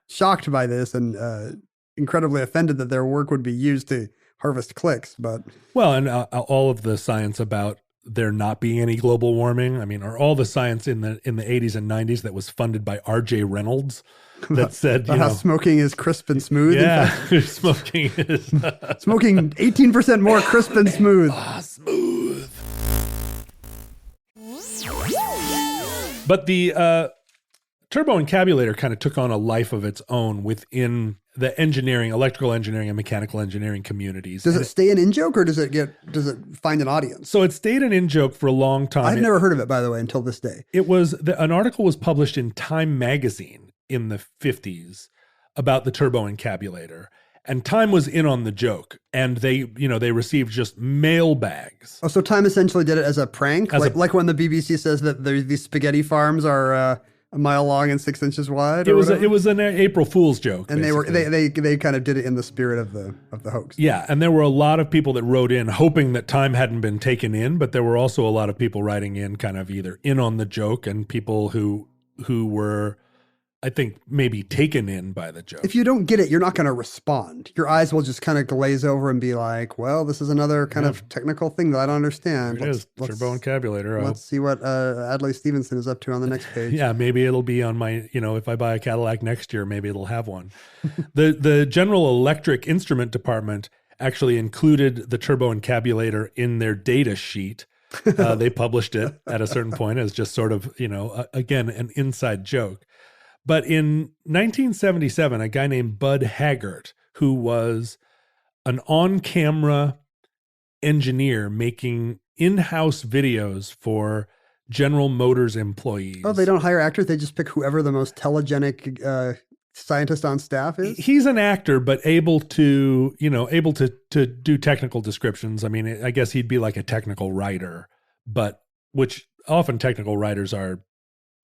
shocked by this and incredibly offended that their work would be used to harvest clicks. But and all of the science about there not being any global warming, or all the science in the 80s and 90s that was funded by R.J. Reynolds that said, how smoking is crisp and smooth. Yeah, smoking is smoking 18% more crisp and smooth. Smooth. But the Turboencabulator kind of took on a life of its own within the electrical engineering and mechanical engineering communities. Does it stay an in-joke, or does it find an audience? So it stayed an in-joke for a long time. I've never heard of it, by the way, until this day. It was an article was published in Time magazine in the 50s about the Turboencabulator. And Time was in on the joke, and they received just mail bags. Oh, so Time essentially did it as a prank, like when the BBC says that these spaghetti farms are a mile long and 6 inches wide. It was an April Fool's joke, and basically. they kind of did it in the spirit of the hoax. Yeah, and there were a lot of people that wrote in hoping that Time hadn't been taken in, but there were also a lot of people writing in kind of either in on the joke and people who were, I think, maybe taken in by the joke. If you don't get it, you're not going to respond. Your eyes will just kind of glaze over and be like, well, this is another kind of technical thing that I don't understand. It is Turboencabulator. Let's see what Adlai Stevenson is up to on the next page. Yeah, maybe it'll be on my, if I buy a Cadillac next year, maybe it'll have one. The General Electric Instrument Department actually included the Turboencabulator in their data sheet. They published it at a certain point as just sort of, again, an inside joke. But in 1977, a guy named Bud Haggart, who was an on-camera engineer making in-house videos for General Motors employees. Oh, they don't hire actors. They just pick whoever the most telegenic scientist on staff is? He's an actor, but able to do technical descriptions. I mean, I guess he'd be like a technical writer, but which often technical writers are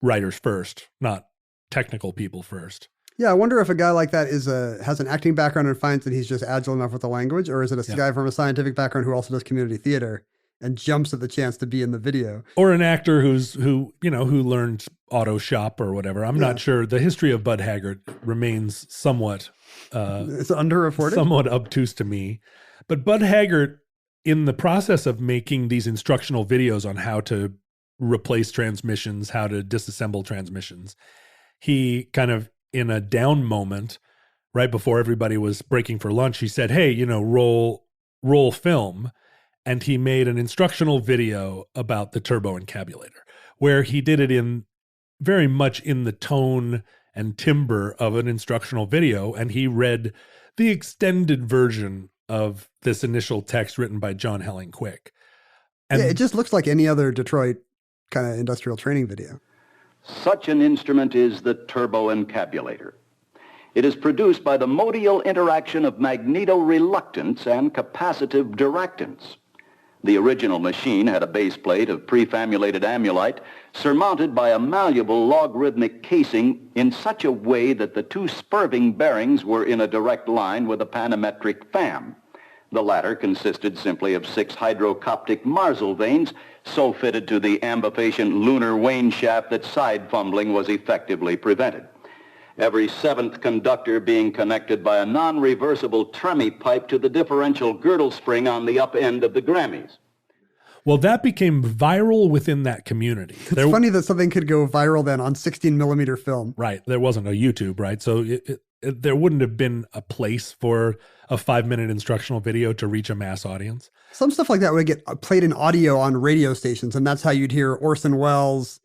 writers first, not technical people first. Yeah, I wonder if a guy like that has an acting background and finds that he's just agile enough with the language, or is it a guy from a scientific background who also does community theater and jumps at the chance to be in the video? Or an actor who learned auto shop or whatever. I'm not sure. The history of Bud Haggart remains somewhat it's underreported, somewhat obtuse to me. But Bud Haggart, in the process of making these instructional videos on how to replace transmissions, how to disassemble transmissions, he kind of, in a down moment, right before everybody was breaking for lunch, he said, "Hey, roll film." And he made an instructional video about the Turboencabulator, where he did it in very much in the tone and timbre of an instructional video. And he read the extended version of this initial text written by John Helling Quick. And it just looks like any other Detroit kind of industrial training video. Such an instrument is the Turboencabulator. It is produced by the modial interaction of magnetoreluctance and capacitive directance. The original machine had a base plate of prefamulated amulite surmounted by a malleable logarithmic casing in such a way that the two spurving bearings were in a direct line with a panometric fan. The latter consisted simply of 6 hydrocoptic marzlevanes so fitted to the ambifacient lunar wane shaft that side fumbling was effectively prevented. Every 7th conductor being connected by a non-reversible tremie pipe to the differential girdle spring on the up end of the Grammys. Well, that became viral within that community. It's funny that something could go viral then on 16 millimeter film. Right. There wasn't a YouTube, right? So there wouldn't have been a place for a 5-minute instructional video to reach a mass audience. Some stuff like that would get played in audio on radio stations, and that's how you'd hear Orson Welles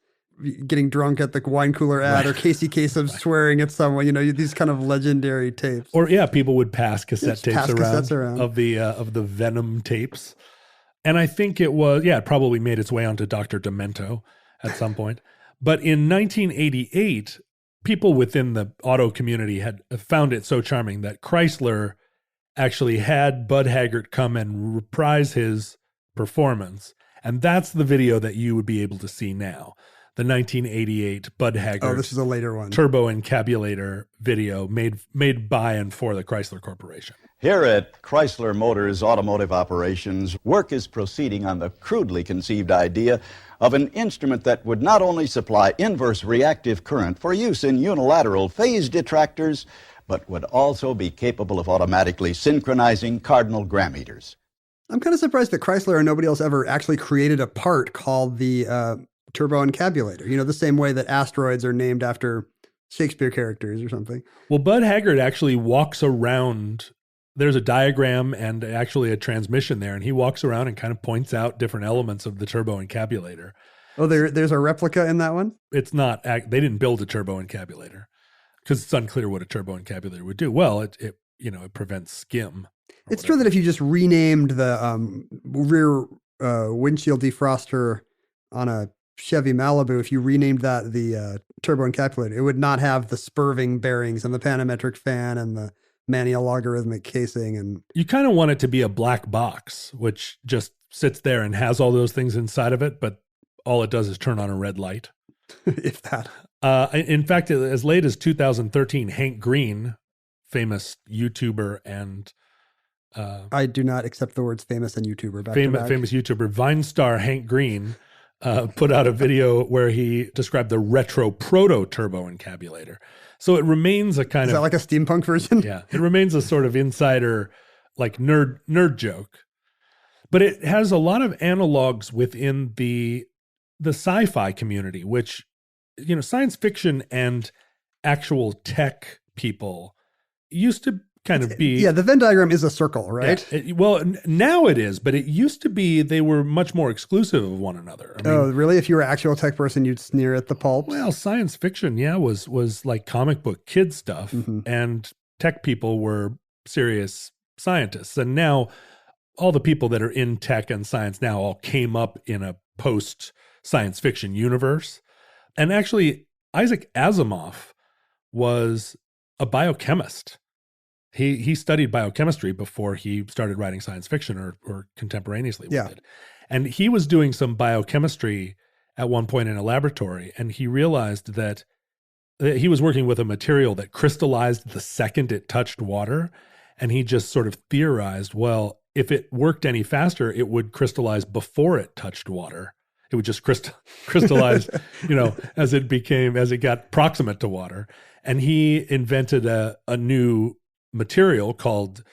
getting drunk at the wine cooler ad, or Casey Kasem swearing at someone, these kind of legendary tapes. Or people would pass cassette tapes around of the Venom tapes. And I think it probably made its way onto Dr. Demento at some point. But in 1988, people within the auto community had found it so charming that Chrysler actually had Bud Haggart come and reprise his performance. And that's the video that you would be able to see now. The 1988 Bud Haggart. Oh, this is a later one. Turboencabulator video made by and for the Chrysler Corporation. Here at Chrysler Motors Automotive Operations, work is proceeding on the crudely conceived idea of an instrument that would not only supply inverse reactive current for use in unilateral phase detractors, but would also be capable of automatically synchronizing cardinal gram meters. I'm kind of surprised that Chrysler or nobody else ever actually created a part called the Turboencabulator, the same way that asteroids are named after Shakespeare characters or something. Well, Bud Haggart actually walks around. There's a diagram and actually a transmission there, and he walks around and kind of points out different elements of the Turboencabulator. Oh, there's a replica in that one? It's not. They didn't build a Turboencabulator because it's unclear what a Turboencabulator would do. Well, it prevents skim. It's true that if you just renamed the rear windshield defroster on a Chevy Malibu, if you renamed that the Turboencabulator, it would not have the spurving bearings and the panometric fan and the manual logarithmic casing. And you kind of want it to be a black box, which just sits there and has all those things inside of it, but all it does is turn on a red light. If that. In fact, as late as 2013, Hank Green, famous YouTuber and I do not accept the words famous and YouTuber. Famous YouTuber, Vine star Hank Green, put out a video where he described the retro proto Turboencabulator. So it remains a kind of... Is that like a steampunk version? Yeah. It remains a sort of insider, like nerd joke. But it has a lot of analogs within the sci-fi community, which, science fiction and actual tech people used to kind of be... Yeah, the Venn diagram is a circle, right? Yeah, now it is, but it used to be they were much more exclusive of one another. I mean, really? If you were an actual tech person, you'd sneer at the pulp? Well, science fiction, was like comic book kid stuff, and tech people were serious scientists. And now all the people that are in tech and science now all came up in a post-science fiction universe. And actually, Isaac Asimov was a biochemist. He studied biochemistry before he started writing science fiction or contemporaneously with it. And he was doing some biochemistry at one point in a laboratory, and he realized that he was working with a material that crystallized the second it touched water. And he just sort of theorized, well, if it worked any faster, it would crystallize before it touched water. It would just crystallize, as it got proximate to water. And he invented a new material called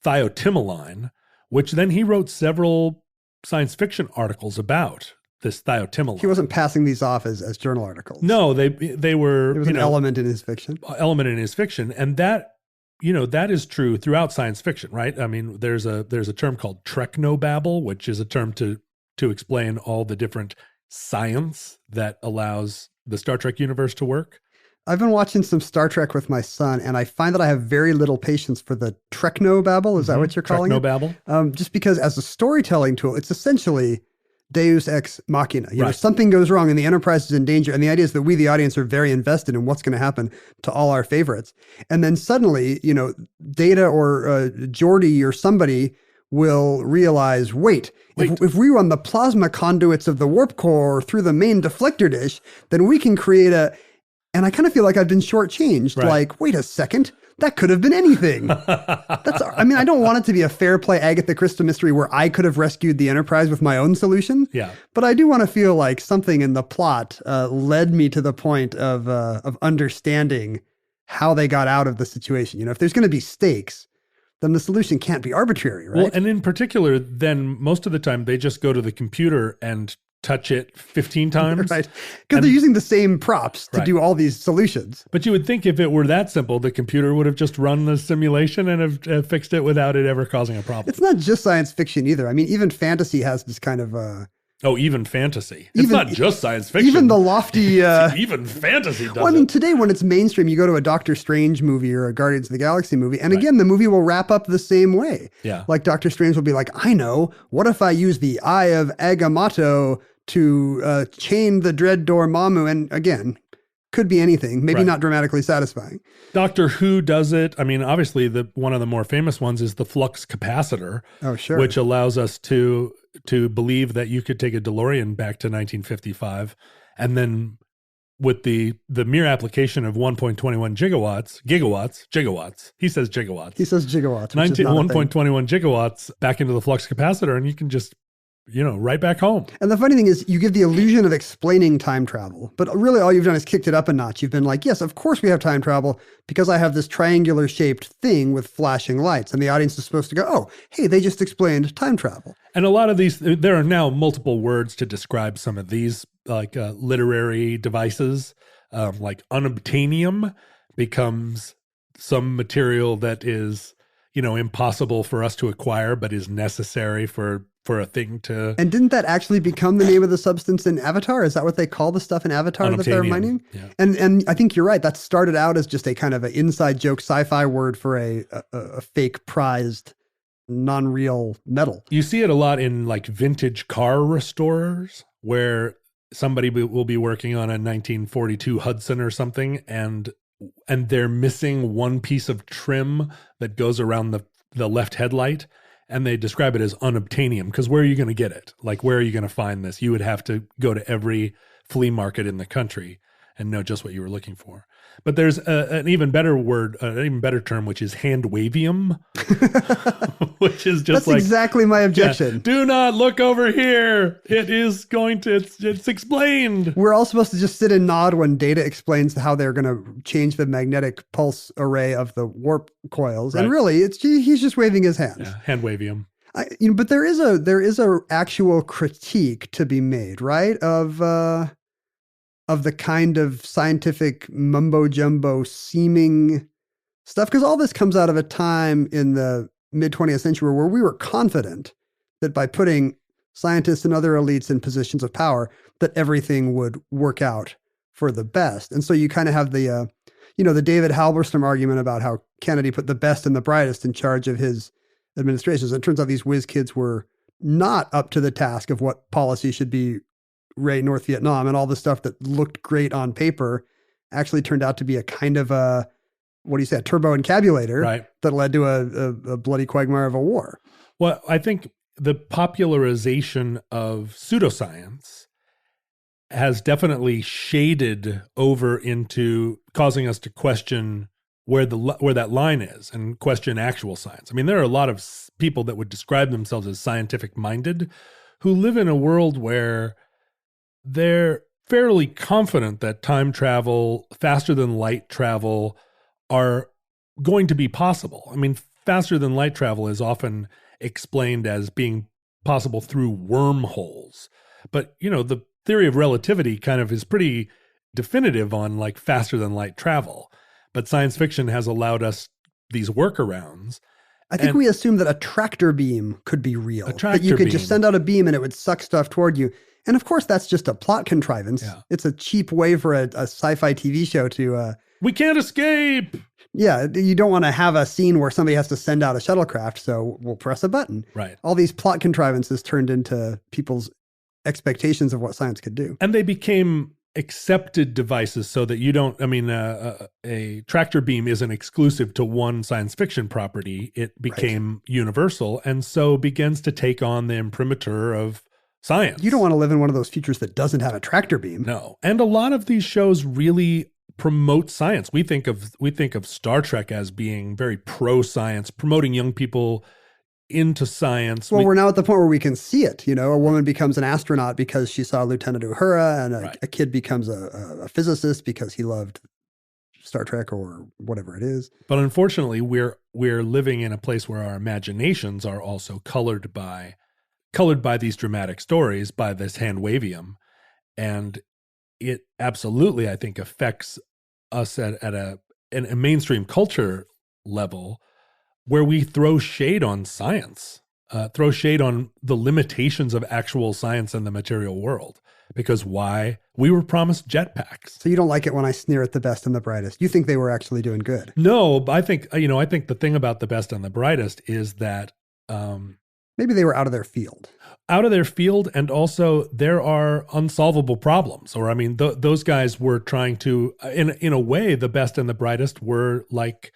thiotimeline, which then he wrote several science fiction articles about this thiotimeline. He wasn't passing these off as journal articles. No, they were. It was an element in his fiction. And that, that is true throughout science fiction, right? I mean, there's a term called technobabble, which is a term to explain all the different science that allows the Star Trek universe to work. I've been watching some Star Trek with my son, and I find that I have very little patience for the technobabble. Is that what you're calling it? Just because as a storytelling tool, it's essentially Deus ex machina. Something goes wrong and the Enterprise is in danger. And the idea is that we, the audience, are very invested in what's going to happen to all our favorites. And then suddenly, Data or Geordi or somebody will realize, wait. If we run the plasma conduits of the warp core through the main deflector dish, then we can create and I kind of feel like I've been shortchanged. Right. Like, wait a second, that could have been anything. I don't want it to be a fair play Agatha Christie mystery where I could have rescued the Enterprise with my own solution. Yeah. But I do want to feel like something in the plot led me to the point of understanding how they got out of the situation. If there's going to be stakes, then the solution can't be arbitrary, right? Well, and in particular, then most of the time they just go to the computer and touch it 15 times. Right. Because they're using the same props to do all these solutions. But you would think if it were that simple, the computer would have just run the simulation and have fixed it without it ever causing a problem. It's not just science fiction either. I mean, even fantasy has this kind of... even fantasy. It's not just science fiction. Even the lofty... even fantasy does Well, today when it's mainstream, you go to a Doctor Strange movie or a Guardians of the Galaxy movie, and again, the movie will wrap up the same way. Yeah. Like Doctor Strange will be like, I know, what if I use the Eye of Agamotto to chain the Dread Dormammu? And again, could be anything, maybe not dramatically satisfying. Doctor Who does it. I mean, obviously, one of the more famous ones is the flux capacitor. Oh, sure. Which allows us to believe that you could take a DeLorean back to 1955, and then with the mere application of 1.21 gigawatts. He says gigawatts. 1.21 gigawatts back into the flux capacitor, and you can just right back home. And the funny thing is, you give the illusion of explaining time travel, but really all you've done is kicked it up a notch. You've been like, yes, of course we have time travel because I have this triangular shaped thing with flashing lights. And the audience is supposed to go, oh, hey, they just explained time travel. And a lot of these, there are now multiple words to describe some of these, like literary devices, like unobtainium becomes some material that is, impossible for us to acquire, but is necessary for a thing to... And didn't that actually become the name of the substance in Avatar? Is that what they call the stuff in Avatar that they're mining? Yeah. And I think you're right. That started out as just a kind of an inside joke sci-fi word for a fake prized non-real metal. You see it a lot in like vintage car restorers where somebody will be working on a 1942 Hudson or something and they're missing one piece of trim that goes around the left headlight. And they describe it as unobtainium because where are you going to get it? Like, where are you going to find this? You would have to go to every flea market in the country and know just what you were looking for. But there's an even better word, an even better term, which is handwavium, which is just That's exactly my objection. Yeah, do not look over here. It is going to, it's explained. We're all supposed to just sit and nod when Data explains how they're going to change the magnetic pulse array of the warp coils. Right. And really, he's just waving his hands. Yeah, handwavium. But there is a actual critique to be made, right? Of the kind of scientific mumbo jumbo seeming stuff. Because all this comes out of a time in the mid 20th century where we were confident that by putting scientists and other elites in positions of power, that everything would work out for the best. And so you kind of have the David Halberstam argument about how Kennedy put the best and the brightest in charge of his administrations. It turns out these whiz kids were not up to the task of what policy should be North Vietnam, and all the stuff that looked great on paper actually turned out to be a kind of a what do you say, a turboencabulator Right. that led to a bloody quagmire of a war. Well, I think the popularization of pseudoscience has definitely shaded over into causing us to question where that line is and question actual science. I mean, there are a lot of people that would describe themselves as scientific minded who live in a world where they're fairly confident that time travel, faster than light travel are going to be possible. I mean, faster than light travel is often explained as being possible through wormholes. But, the theory of relativity kind of is pretty definitive on like faster than light travel. But science fiction has allowed us these workarounds. I think we assumed that a tractor beam could be real. That you could just send out a beam and it would suck stuff toward you. And of course, that's just a plot contrivance. Yeah. It's a cheap way for a sci-fi TV show to... we can't escape! Yeah, you don't want to have a scene where somebody has to send out a shuttlecraft, so we'll press a button. Right. All these plot contrivances turned into people's expectations of what science could do. And they became accepted devices so that you don't, a tractor beam isn't exclusive to one science fiction property. It became universal and so begins to take on the imprimatur of science. You don't want to live in one of those futures that doesn't have a tractor beam. No. And a lot of these shows really promote science. We think of Star Trek as being very pro-science, promoting young people into science. Well, we're now at the point where we can see it. A woman becomes an astronaut because she saw Lieutenant Uhura, and a kid becomes a physicist because he loved Star Trek or whatever it is. But unfortunately, we're living in a place where our imaginations are also colored by these dramatic stories, by this hand-wavium. And it absolutely, I think, affects us at a mainstream culture level where we throw shade on science, throw shade on the limitations of actual science in the material world. Because why? We were promised jetpacks. So you don't like it when I sneer at the best and the brightest. You think they were actually doing good. No, I think the thing about the best and the brightest is that maybe they were out of their field. Out of their field, and also there are unsolvable problems. Or, those guys were trying to, in a way, the best and the brightest were like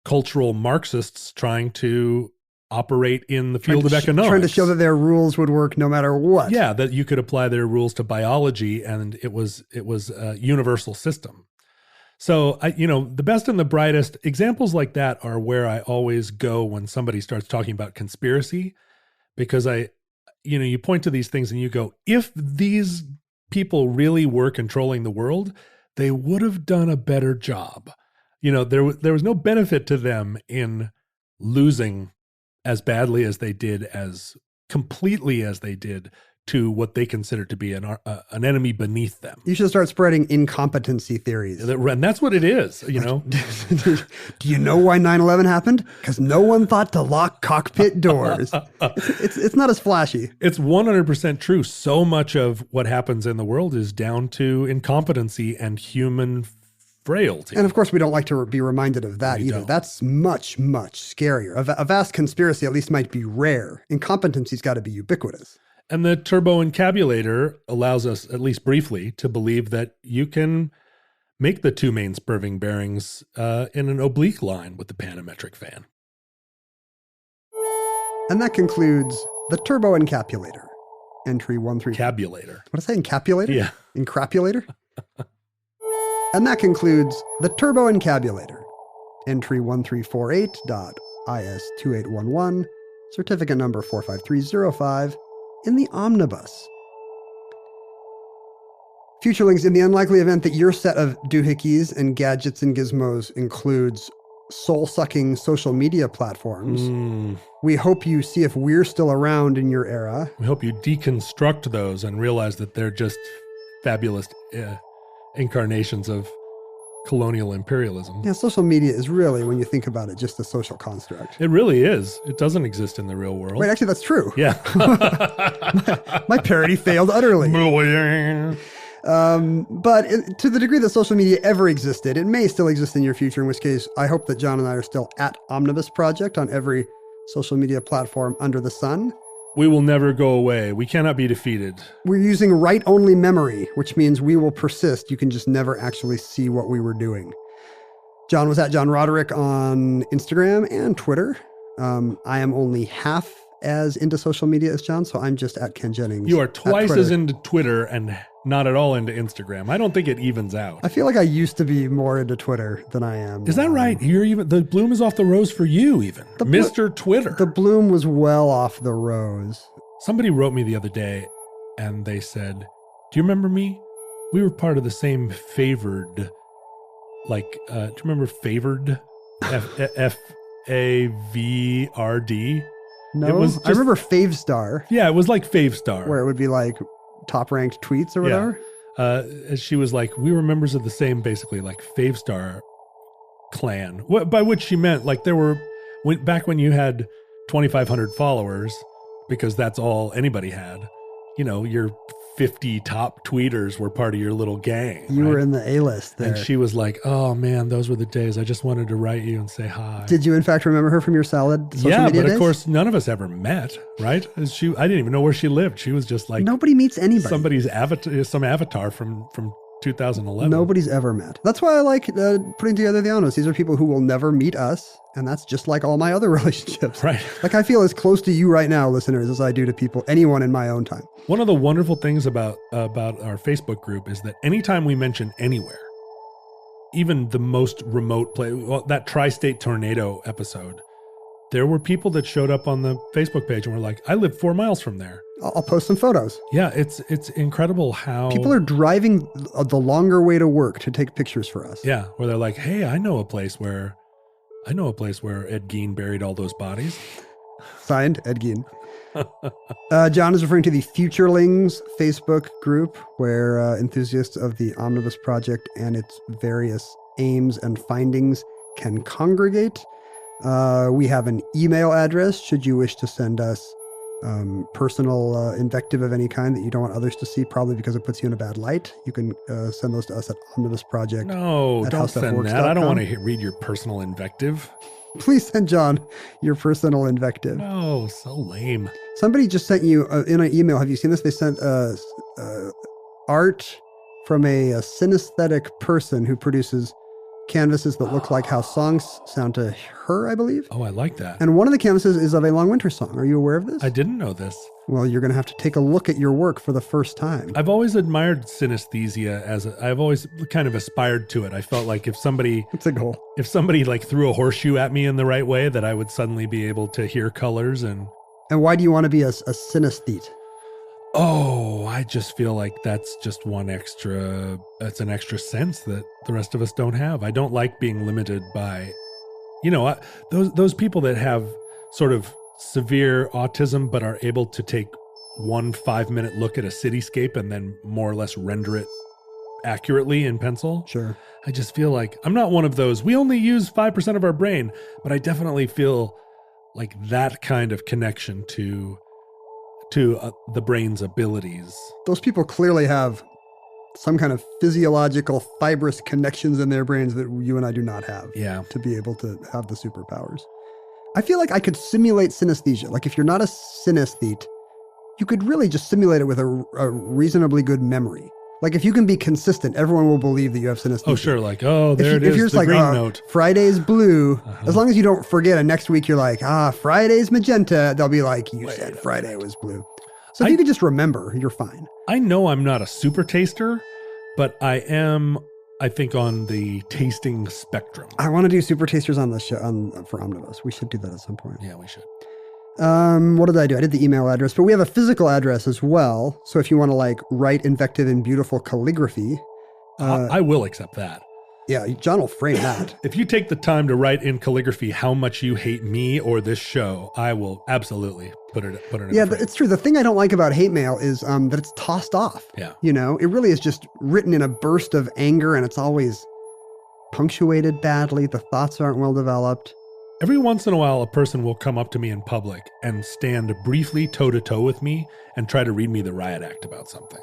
cultural Marxists trying to operate in the field of economics. Trying to show that their rules would work no matter what. Yeah, that you could apply their rules to biology and it was a universal system. So, the best and the brightest examples like that are where I always go when somebody starts talking about conspiracy, because you point to these things and you go, if these people really were controlling the world, they would have done a better job. There was no benefit to them in losing as badly as they did, as completely as they did, to what they consider to be an enemy beneath them. You should start spreading incompetency theories. And that's what it is, Do you know why 9/11 happened? Because no one thought to lock cockpit doors. It's not as flashy. It's 100% true. So much of what happens in the world is down to incompetency and human frailty. And of course, we don't like to be reminded of that either. That's much, much scarier. A vast conspiracy at least might be rare. Incompetency's got to be ubiquitous. And the Turboencabulator allows us, at least briefly, to believe that you can make the two main spurving bearings in an oblique line with the panometric fan. And that concludes the Turboencabulator. Entry 13... Cabulator. What did I say? Encapulator? Yeah. Encapulator? And that concludes the Turboencabulator. Entry 1348.IS2811, certificate number 45305, in the omnibus. Futurelings, in the unlikely event that your set of doohickeys and gadgets and gizmos includes soul-sucking social media platforms, we hope you see if we're still around in your era. We hope you deconstruct those and realize that they're just fabulous incarnations of colonial imperialism. Yeah, social media is really, when you think about it, just a social construct. It really is. It doesn't exist in the real world. Wait, actually, that's true. Yeah. My parody failed utterly. But to the degree that social media ever existed, it may still exist in your future, in which case I hope that John and I are still at Omnibus Project on every social media platform under the sun. We will never go away. We cannot be defeated. We're using write-only memory, which means we will persist. You can just never actually see what we were doing. John was at John Roderick on Instagram and Twitter. I am only half as into social media as John, so I'm just at Ken Jennings. You are twice as into Twitter and not at all into Instagram. I don't think it evens out. I feel like I used to be more into Twitter than I am. Is that right? You're even the bloom is off the rose for you, even Mr. Twitter. The bloom was well off the rose. Somebody wrote me the other day, and they said, "Do you remember me? We were part of the same favored, like, do you remember favored? FAVRD? No, I remember Favestar. Yeah, it was like Favestar. Where it would be like top ranked tweets or whatever. Yeah. She was like, we were members of the same, basically, like Favestar clan. By which she meant, like, there were, back when you had 2,500 followers, because that's all anybody had, you know, your 50 top tweeters were part of your little gang. You were in the A-list there. And she was like, oh man, those were the days. I just wanted to write you and say hi. Did you in fact remember her from your social media but days? Of course none of us ever met, right? I didn't even know where she lived. She was just like, nobody meets anybody. Somebody's avatar, some avatar from 2011. Nobody's ever met. That's why I like putting together the Anos. These are people who will never meet us. And that's just like all my other relationships. Right. Like I feel as close to you right now, listeners, as I do to anyone in my own time. One of the wonderful things about our Facebook group is that anytime we mention anywhere, even the most remote place, well, that tri-state tornado episode, there were people that showed up on the Facebook page and were like, I live 4 miles from there. I'll post some photos. Yeah, it's incredible how people are driving the longer way to work to take pictures for us. Yeah, where they're like, hey, I know a place where Ed Gein buried all those bodies. Signed, Ed Gein. John is referring to the Futurelings Facebook group where enthusiasts of the Omnibus Project and its various aims and findings can congregate. We have an email address should you wish to send us personal invective of any kind that you don't want others to see, probably because it puts you in a bad light. You can send those to us at omnibusproject. No, don't send that. I don't want to read your personal invective. Please send John your personal invective. No, so lame. Somebody just sent you in an email. Have you seen this? They sent art from a synesthetic person who produces canvases that look like how songs sound to her, I believe. Oh, I like that. And one of the canvases is of a Long Winter song. Are you aware of this? I didn't know this. Well, you're going to have to take a look at your work for the first time. I've always admired synesthesia I've always kind of aspired to it. I felt like it's a goal. If somebody like threw a horseshoe at me in the right way, that I would suddenly be able to hear colors. And why do you want to be a synesthete? Oh, I just feel like that's just it's an extra sense that the rest of us don't have. I don't like being limited by, those people that have sort of severe autism but are able to take 1 5-minute look at a cityscape and then more or less render it accurately in pencil. Sure. I just feel like I'm not one of those. We only use 5% of our brain, but I definitely feel like that kind of connection to the brain's abilities. Those people clearly have some kind of physiological fibrous connections in their brains that you and I do not have. Yeah. To be able to have the superpowers. I feel like I could simulate synesthesia. Like if you're not a synesthete, you could really just simulate it with a reasonably good memory. Like if you can be consistent, everyone will believe that you have synesthesia. Oh, sure. Like, there it is, if you're just the like, green note. Friday's blue, as long as you don't forget, and next week you're like, Friday's magenta, they'll be like, you said Friday was blue. So if you could just remember, you're fine. I know I'm not a super taster, but I am, I think, on the tasting spectrum. I want to do super tasters on the show for Omnibus. We should do that at some point. Yeah, we should. What did I do? I did the email address, but we have a physical address as well. So if you want to like write invective in beautiful calligraphy, I will accept that. Yeah, John will frame that. If you take the time to write in calligraphy how much you hate me or this show, I will absolutely put it in. Yeah, it's true. The thing I don't like about hate mail is that it's tossed off. Yeah. It really is just written in a burst of anger, and it's always punctuated badly. The thoughts aren't well developed. Every once in a while, a person will come up to me in public and stand briefly toe-to-toe with me and try to read me the riot act about something.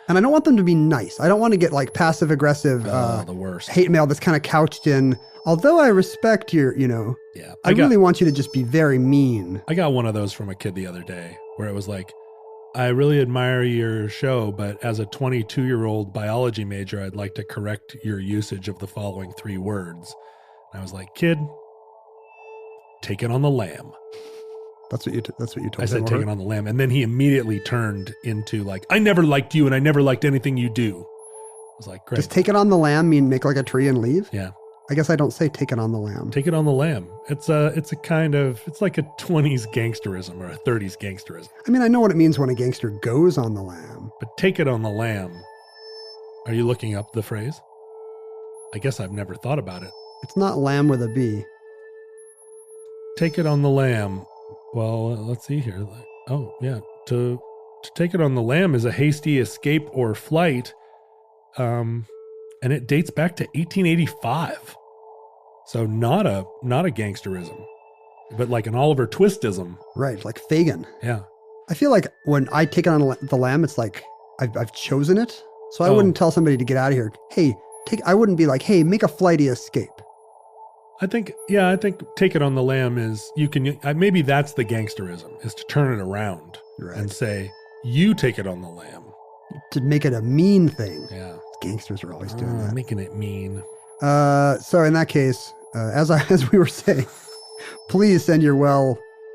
And I don't want them to be nice. I don't want to get like passive-aggressive the worst hate mail that's kind of couched in, although I respect your, Yeah, I really want you to just be very mean. I got one of those from a kid the other day where it was like, I really admire your show, but as a 22-year-old biology major, I'd like to correct your usage of the following 3 words. I was like, kid, take it on the lamb. That's what you told him. I said, take it on the lamb. And then he immediately turned into like, I never liked you and I never liked anything you do. I was like, great. Does take it on the lamb mean make like a tree and leave? Yeah. I guess I don't say take it on the lamb. Take it on the lamb. It's like a 20s gangsterism or a 30s gangsterism. I mean, I know what it means when a gangster goes on the lamb. But take it on the lamb. Are you looking up the phrase? I guess I've never thought about it. It's not lamb with a B. Take it on the lamb. Well, let's see here. Oh, yeah. To take it on the lamb is a hasty escape or flight. And it dates back to 1885. So not a gangsterism, but like an Oliver Twistism. Right, like Fagin. Yeah. I feel like when I take it on the lamb, it's like I've chosen it. So I wouldn't tell somebody to get out of here. Hey, I wouldn't be like, hey, make a flighty escape. I think take it on the lamb is, you can, maybe that's the gangsterism, is to turn it around and say, you take it on the lamb. To make it a mean thing. Yeah. Gangsters are always doing that. Making it mean. So in that case, as we were saying, please send your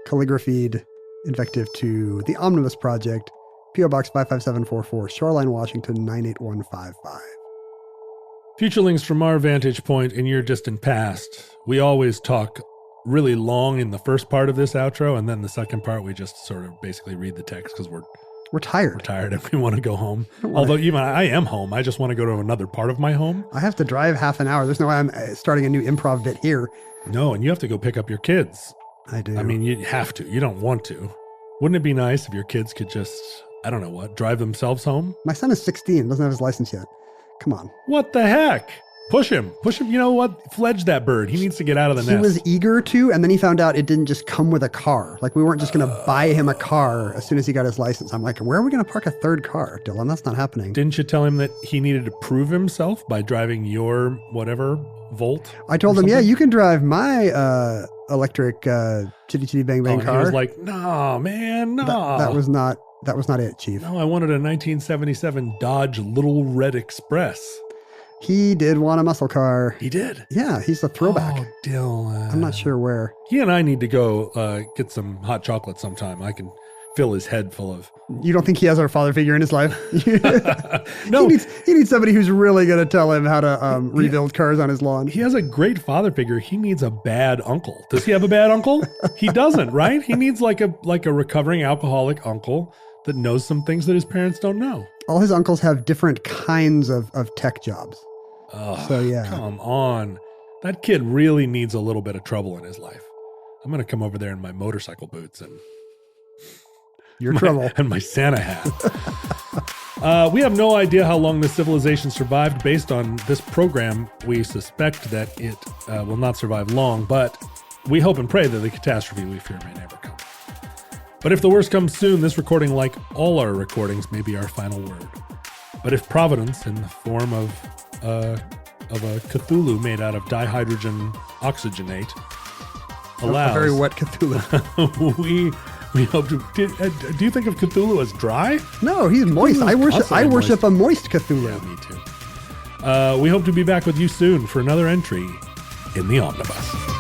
calligraphied invective to the Omnibus Project, P.O. Box 55744, Shoreline, Washington 98155. Futurelings, from our vantage point in your distant past, we always talk really long in the first part of this outro, and then the second part we just sort of basically read the text because we're tired. We're tired and we want to go home. Although even I am home. I just want to go to another part of my home. I have to drive half an hour. There's no way I'm starting a new improv bit here. No, and you have to go pick up your kids. I do. I mean, you have to. You don't want to. Wouldn't it be nice if your kids could just, I don't know what, drive themselves home? My son is 16, doesn't have his license yet. Come on. What the heck? Push him. You know what? Fledge that bird. He needs to get out of the nest. He was eager to, and then he found out it didn't just come with a car. Like, we weren't just going to buy him a car as soon as he got his license. I'm like, where are we going to park a third car, Dylan? That's not happening. Didn't you tell him that he needed to prove himself by driving your whatever Volt? I told him, yeah, you can drive my electric chitty chitty bang bang car. He was like, no, man, no. That was not it, Chief. No, I wanted a 1977 Dodge Little Red Express. He did want a muscle car. He did? Yeah, he's a throwback. Oh, Dylan. I'm not sure where. He and I need to go get some hot chocolate sometime. I can fill his head full of... You don't think he has our father figure in his life? No. He needs somebody who's really going to tell him how to rebuild cars on his lawn. He has a great father figure. He needs a bad uncle. Does he have a bad uncle? He doesn't, right? He needs like a recovering alcoholic uncle that knows some things that his parents don't know. All his uncles have different kinds of tech jobs. Oh, so yeah. Come on. That kid really needs a little bit of trouble in his life. I'm going to come over there in my motorcycle boots and trouble and my Santa hat. We have no idea how long this civilization survived. Based on this program, we suspect that it will not survive long, but we hope and pray that the catastrophe we fear may never come. But if the worst comes soon, this recording, like all our recordings, may be our final word. But if Providence, in the form of a Cthulhu made out of dihydrogen oxygenate, allows... A very wet Cthulhu. we hope to... Do you think of Cthulhu as dry? No, he's moist. I worship a moist Cthulhu. Yeah, me too. We hope to be back with you soon for another entry in the Omnibus.